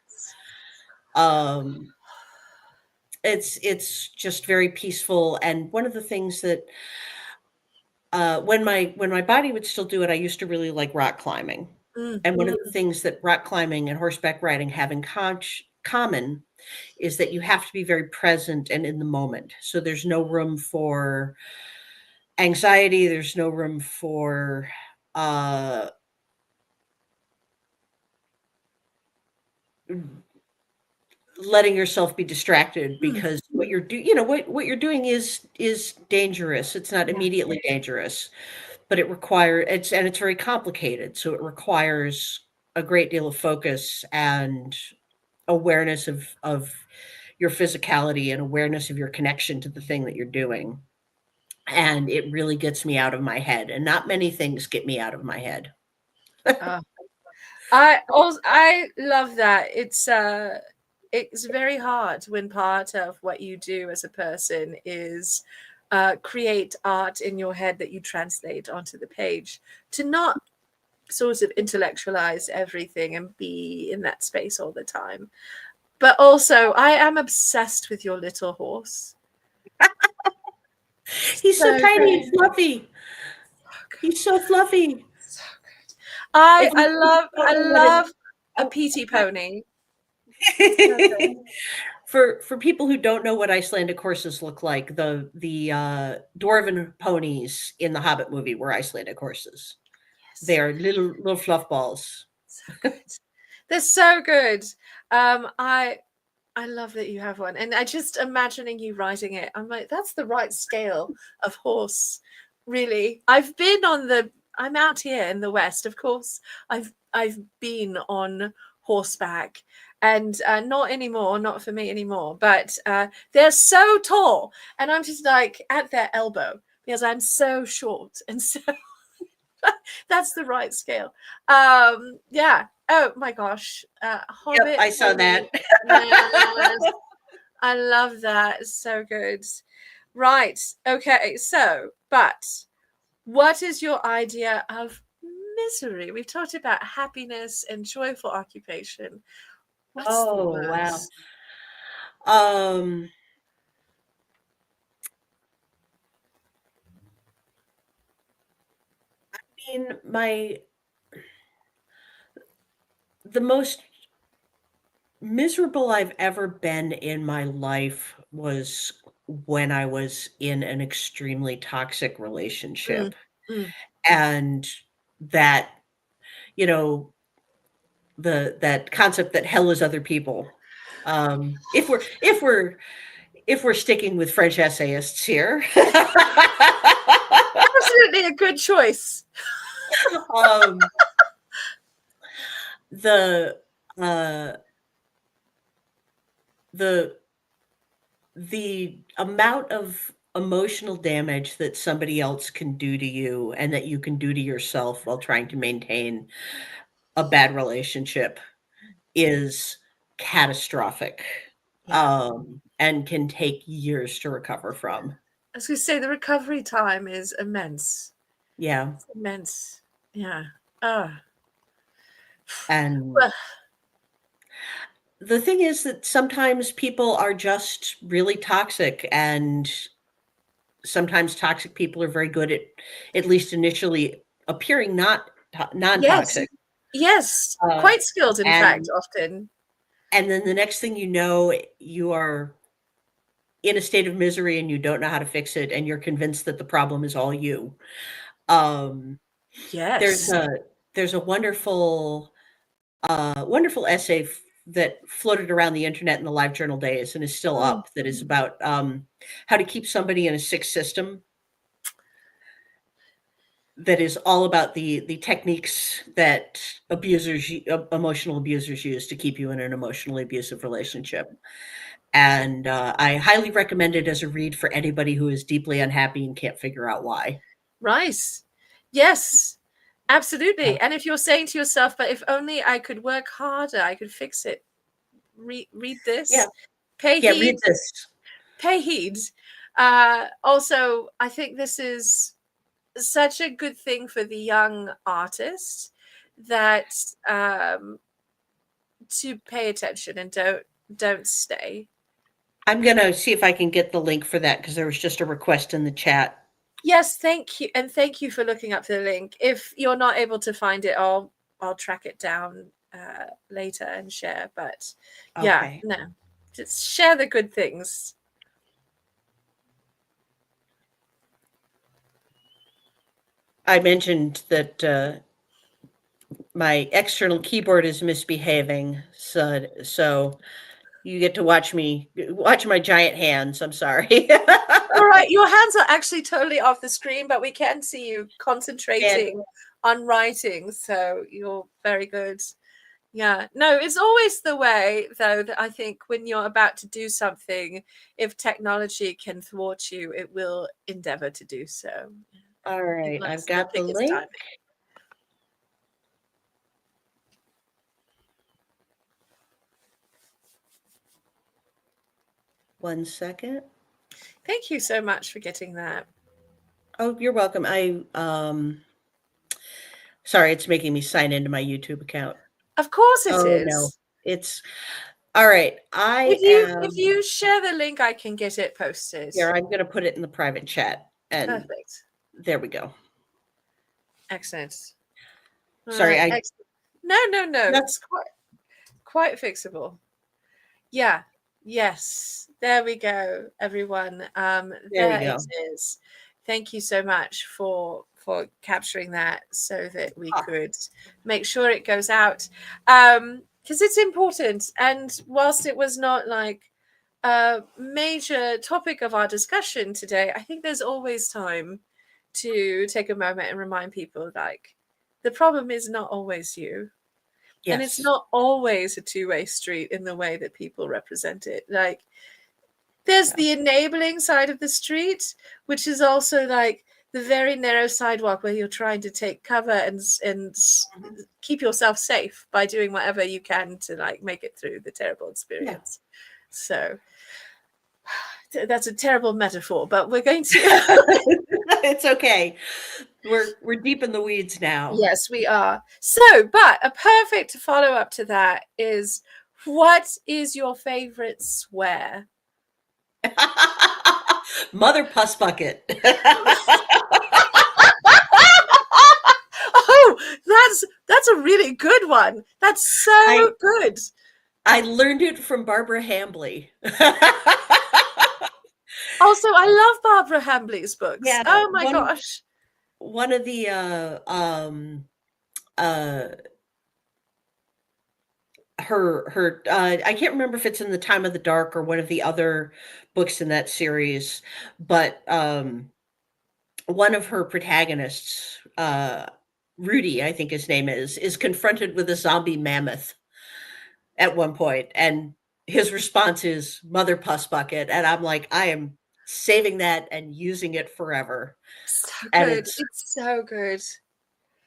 Um, it's just very peaceful, and one of the things that, when my body would still do it, I used to really like rock climbing. Mm, And one of the mm. things that rock climbing and horseback riding have in common is that you have to be very present and in the moment. So there's no room for anxiety, there's no room for, uh, letting yourself be distracted Mm, because what you're you know what you're doing is dangerous. It's not yeah. immediately dangerous, but it requires it's very complicated. So it requires a great deal of focus and awareness of your physicality and awareness of your connection to the thing that you're doing. And it really gets me out of my head. And not many things get me out of my head. Uh, I love that. It's very hard when part of what you do as a person is create art in your head that you translate onto the page, to not sort of intellectualize everything and be in that space all the time. But also, I am obsessed with your little horse. He's so So tiny good. and fluffy. So good. He's so fluffy. So good. If you don't I know what it love a oh, PT pony. So good. okay. For people who don't know what Icelandic horses look like, the dwarven ponies in the Hobbit movie were Icelandic horses. They Yes. are little fluff balls. So good. They're so good. I love that you have one. And I just imagining you riding it, I'm like, that's the right scale of horse, really. I'm out here in the West, of course. I've been on horseback and not anymore, not for me anymore, but they're so tall and I'm just like at their elbow because I'm so short and so that's the right scale. Yeah. Oh my gosh. Yep, Hobbit I saw pony. that. Yes. I love that. It's so good. Right. Okay. So, but what is your idea of misery? We've talked about happiness and joyful occupation. What's the Oh, wow. worst? Um, my the most miserable I've ever been in my life was when I was in an extremely toxic Mm, relationship. mm. And that, you know, that concept that hell is other people. If we're sticking with French essayists here. Absolutely a good choice. um, the uh, the the amount of emotional damage that somebody else can do to you and that you can do to yourself while trying to maintain a bad relationship is catastrophic, Yeah. and can take years to recover from. I was going to say the recovery time is immense. Yeah, It's immense. Yeah. Oh. and Well, the thing is that sometimes people are just really toxic, and sometimes toxic people are very good at least initially appearing not yes. non-toxic. Yes. Uh, Quite skilled, in fact, and often. and then the next thing you know, you are in a state of misery and you don't know how to fix it, and you're convinced that the problem is all you. Um, there's Yes. a there's a wonderful essay that floated around the internet in the live journal days and is still Mm, up, that is about how to keep somebody in a sick system, that is all about the techniques that emotional abusers use to keep you in an emotionally abusive relationship. And I highly recommend it as a read for anybody who is deeply unhappy and can't figure out why. right. Yes. Uh, Absolutely. And if you're saying to yourself, but if only I could work harder, I could fix it. Read yeah, this. Pay yeah, heed. read this. Pay heed. Also, I think this is such a good thing for the young artist that to pay attention and don't stay. I'm gonna see if I can get the link for that because there was just a request in the chat. Yes, thank you, and thank you for looking up the link. If you're not able to find it, I'll track it down later and share. But yeah, Okay. no, just share the good things. I mentioned that my external keyboard is misbehaving, so You get to watch my giant hands. I'm sorry. All right, your hands are actually totally off the screen, but we can see you And concentrating on writing. So you're very good. Yeah, no, it's always the way, though, that I think when you're about to do something, if technology can thwart you, it will endeavor to do so. all It right, I've likes to got the pick its link. timing. One second. Thank you so much for getting that. Oh, you're welcome. Sorry, it's making me sign into my YouTube account. Of course it Oh no. is. It's all right. If you share the link, I can get it posted. Here, I'm gonna put it in the private chat, and Perfect. there we go. Excellent. All Sorry, right. I Excellent. No. that's It's quite fixable. Yeah. Yes. There we go, everyone. there we There it go. is. Thank you so much for capturing that so that we Ah, could make sure it goes out. Because it's important. And whilst it was not like a major topic of our discussion today, I think there's always time to take a moment and remind people like the problem is not always you. And it's yes. not always a two-way street in the way that people represent it. Like there's Yeah. the enabling side of the street, which is also like the very narrow sidewalk where you're trying to take cover and Mhm. keep yourself safe by doing whatever you can to like make it through the terrible Yeah. experience. So that's a terrible metaphor, but we're going to It's okay. We're deep in the weeds now. yes, we are. So, but a perfect follow up to that is what is your favorite swear? Mother Puss Bucket. Oh, that's a really good one. That's I so good. I learned it from Barbara Hambly. Also, I love Barbara Hambly's books. Yeah, Oh my gosh. one of the uh I can't remember if it's in The Time of the Dark or one of the other books in that series, but one of her protagonists, Rudy, I think his name is confronted with a zombie mammoth at one point, and his response is "Mother Puss Bucket," and I'm like, I am saving that and using it forever. So And good. It's so good.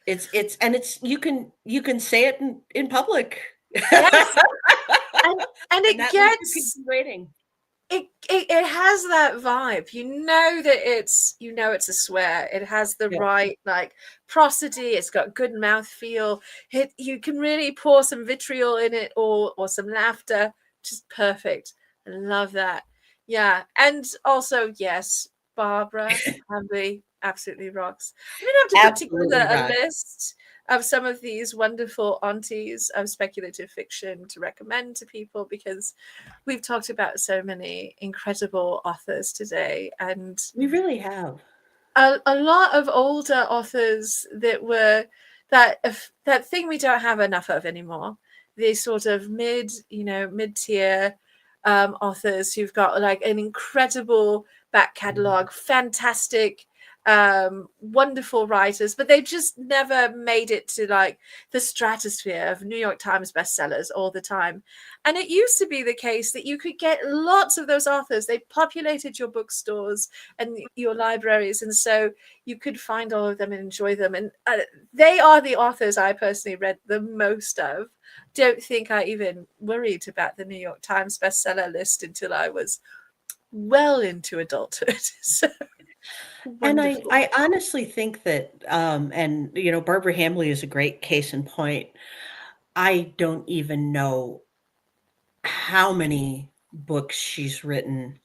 it's you can say it in public, Yes. And and it that makes your gets PG rating. it has that vibe. You know that it's a swear. It has the Yeah, right like prosody. It's got good mouth feel. You can really pour some vitriol in it or some laughter. Just perfect. I love that. Yeah. And also, yes, Barbara Hamby absolutely rocks. I'm gonna have to put absolutely together a rocks. list of some of these wonderful aunties of speculative fiction to recommend to people because we've talked about so many incredible authors today and We really have. a lot of older authors that were that thing we don't have enough of anymore, the sort of mid-tier authors who've got like an incredible back catalog, fantastic wonderful writers, but they just never made it to like the stratosphere of New York Times bestsellers all the time. And it used to be the case that you could get lots of those authors. They populated your bookstores and your libraries, and so you could find all of them and enjoy them. And they are the authors I personally read the most of. Don't think I even worried about the New York Times bestseller list until I was well into adulthood. So And wonderful. I honestly think that, and you know, Barbara Hambley is a great case in point. I don't even know how many books she's written.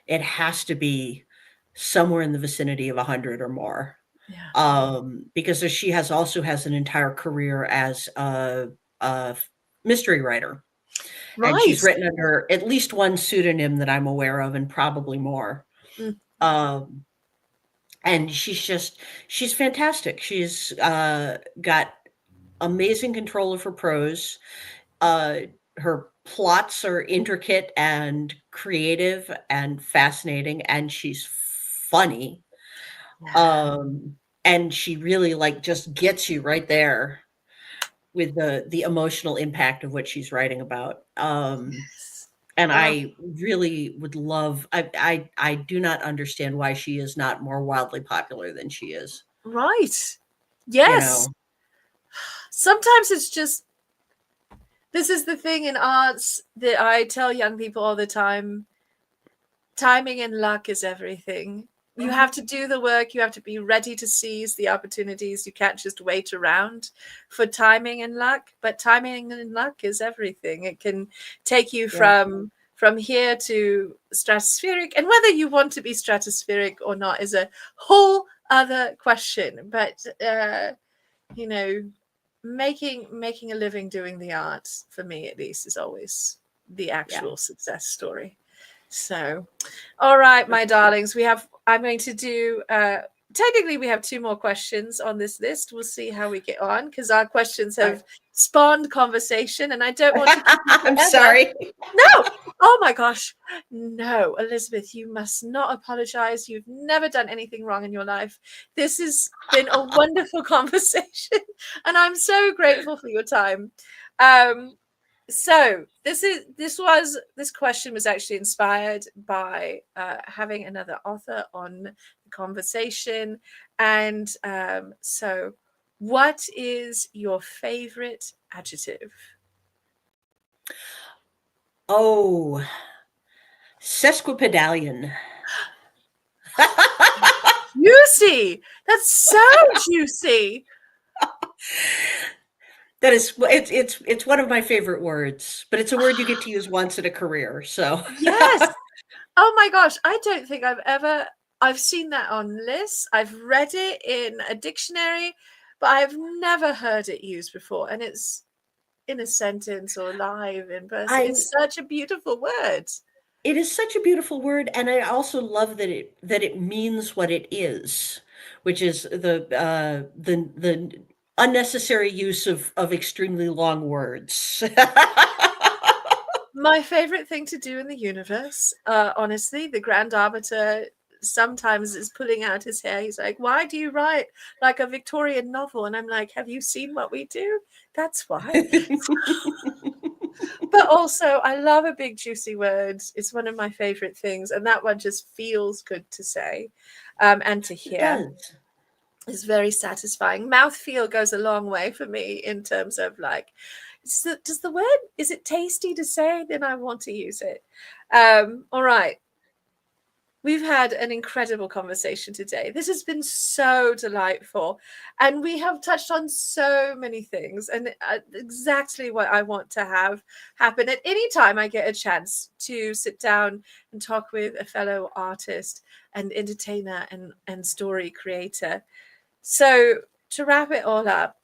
It has to be somewhere in the vicinity of 100 or more. Yeah. Because she has also has an entire career as a mystery writer, and Right. she's written under at least one pseudonym that I'm aware of, and probably more. Mm. Um, and she's fantastic. She's got amazing control of her prose. Uh, her plots are intricate and creative and fascinating, and she's funny. Yeah. Um, and she really like just gets you right there with the emotional impact of what she's writing about. And Oh, I really would love. I do not understand why she is not more wildly popular than she is. right. You Yes. know, Sometimes it's just, this is the thing in arts that I tell young people all the time: timing and luck is everything. You have Mhm. to do the work, you have to be ready to seize the opportunities. You can't just wait around for timing and luck, but timing and luck is everything. It can take you Yeah, from here to stratospheric, and whether you want to be stratospheric or not is a whole other question. But you know, making a living doing the art, for me at least, is always the yeah. actual success story. So, all right, my darlings, I'm going to do, technically we have two more questions on this list. We'll see how we get on, because our questions I, have spawned conversation and I don't want to keep you I'm forever. sorry. No. Oh my gosh. No, Elizabeth, you must not apologize. You've never done anything wrong in your life. This has been a wonderful conversation, and I'm so grateful for your time. Um, so this question was actually inspired by having another author on the conversation. And so, what is your favorite adjective? Oh, sesquipedalian. Juicy. That's so juicy. That is, it's one of my favorite words, but it's a word you get to use once in a career. So, Yes. Oh my gosh, I don't think I've seen that on lists. I've read it in a dictionary, but I've never heard it used before. And it's in a sentence or live in person. I It's such a beautiful word. it is such a beautiful word, and I also love that it means what it is, which is the unnecessary use of extremely long words. My favorite thing to do in the universe, honestly, the Grand Arbiter sometimes is pulling out his hair. He's like, "Why do you write like a Victorian novel?" And I'm like, "Have you seen what we do? That's why." But also, I love a big juicy word. It's one of my favorite things, and that one just feels good to say, and to It hear. does. Is very satisfying. Mouthfeel goes a long way for me in terms of like, does the word, is it tasty to say? Then I want to use it. All right. We've had an incredible conversation today. This has been so delightful. And we have touched on so many things, and exactly what I want to have happen at any time I get a chance to sit down and talk with a fellow artist and entertainer and story creator. So, to wrap it all up,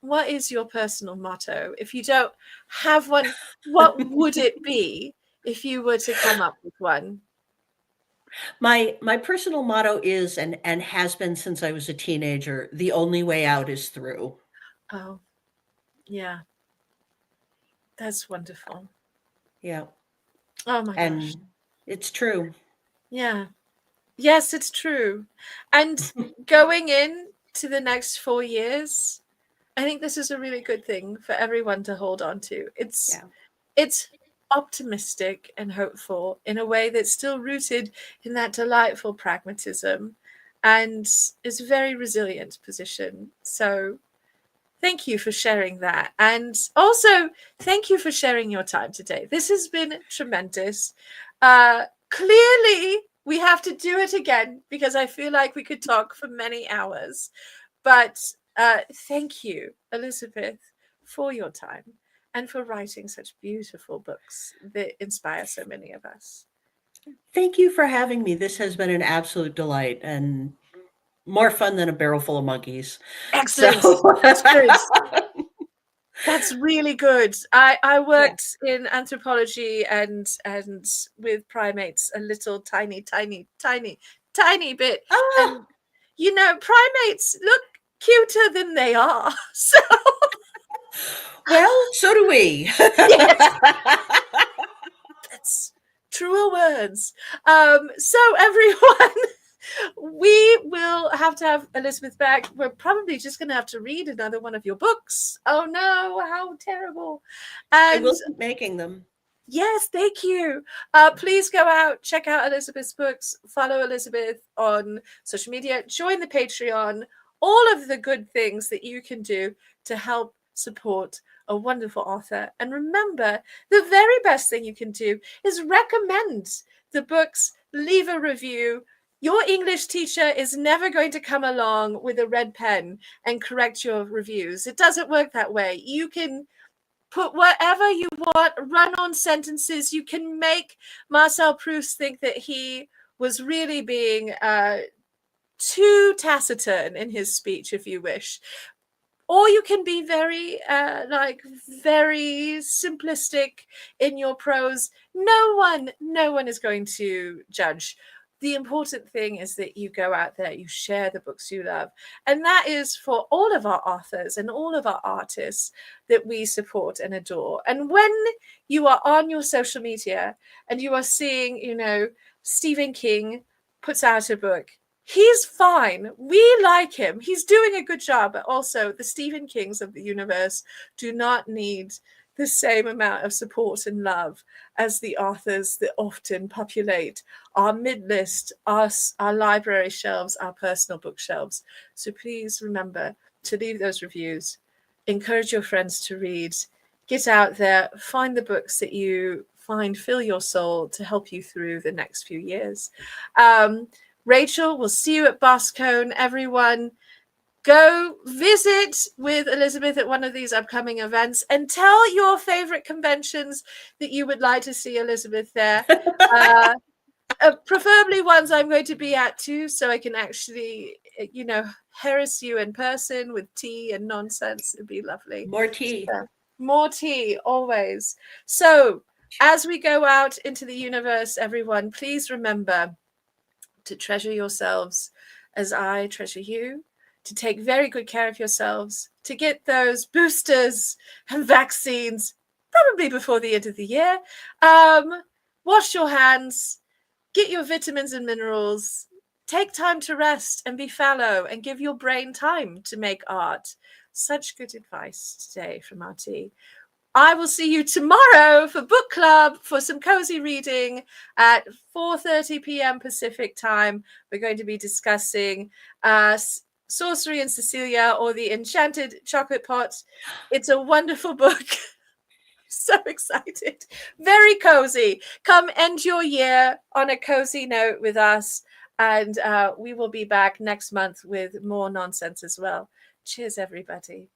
what is your personal motto? If you don't have one, what would it be if you were to come up with one? My personal motto is and has been since I was a teenager, the only way out is through. Oh, yeah, that's wonderful. Yeah. Oh my gosh. And it's true. Yeah. Yes, it's true. And going in to the next 4 years, I think this is a really good thing for everyone to hold on to. It's Yeah. it's optimistic and hopeful in a way that's still rooted in that delightful pragmatism and is a very resilient position. So thank you for sharing that. And also, thank you for sharing your time today. This has been tremendous. Clearly, we have to do it again because I feel like we could talk for many hours. But thank you, Elizabeth, for your time and for writing such beautiful books that inspire so many of us. Thank you for having me. This has been an absolute delight and more fun than a barrel full of monkeys. So, Excellent. That's good. That's really good. I yeah. worked in anthropology and with primates a little tiny bit. Ah, And primates look cuter than they are. So Well, so do we. Yes, that's truer words. So everyone, we will have to have Elizabeth back. We're probably just going to have to read another one of your books. Oh no, how terrible. I And will keep making them. yes, thank you. Please go out, check out Elizabeth's books, follow Elizabeth on social media, join the Patreon, all of the good things that you can do to help support a wonderful author. And remember, the very best thing you can do is recommend the books, leave a review. Your English teacher is never going to come along with a red pen and correct your reviews. It doesn't work that way. You can put whatever you want, run on sentences. You can make Marcel Proust think that he was really being too taciturn in his speech, if you wish. Or you can be very very simplistic in your prose. No one is going to judge. The important thing is that you go out there, you share the books you love. And that is for all of our authors and all of our artists that we support and adore. And when you are on your social media and you are seeing, Stephen King puts out a book, he's fine. We like him. He's doing a good job. But also, the Stephen Kings of the universe do not need the same amount of support and love as the authors that often populate our mid-list, our library shelves, our personal bookshelves. So please remember to leave those reviews. Encourage your friends to read. Get out there. Find the books that you find fill your soul to help you through the next few years. Rachel, we'll see you at Boscone. Everyone, go visit with Elizabeth at one of these upcoming events and tell your favorite conventions that you would like to see Elizabeth there. Preferably ones I'm going to be at too, so I can actually, harass you in person with tea and nonsense. It'd be lovely. More tea. More tea, always. So as we go out into the universe, everyone, please remember to treasure yourselves as I treasure you, to take very good care of yourselves, to get those boosters and vaccines probably before the end of the year. Wash your hands, get your vitamins and minerals, take time to rest and be fallow and give your brain time to make art. Such good advice today from RT. I will see you tomorrow for book club for some cozy reading at 4:30 p.m. Pacific time. We're going to be discussing Sorcery and Cecilia, or the Enchanted Chocolate Pot. It's a wonderful book. So excited. Very cozy. Come end your year on a cozy note with us. And we will be back next month with more nonsense as well. Cheers, everybody.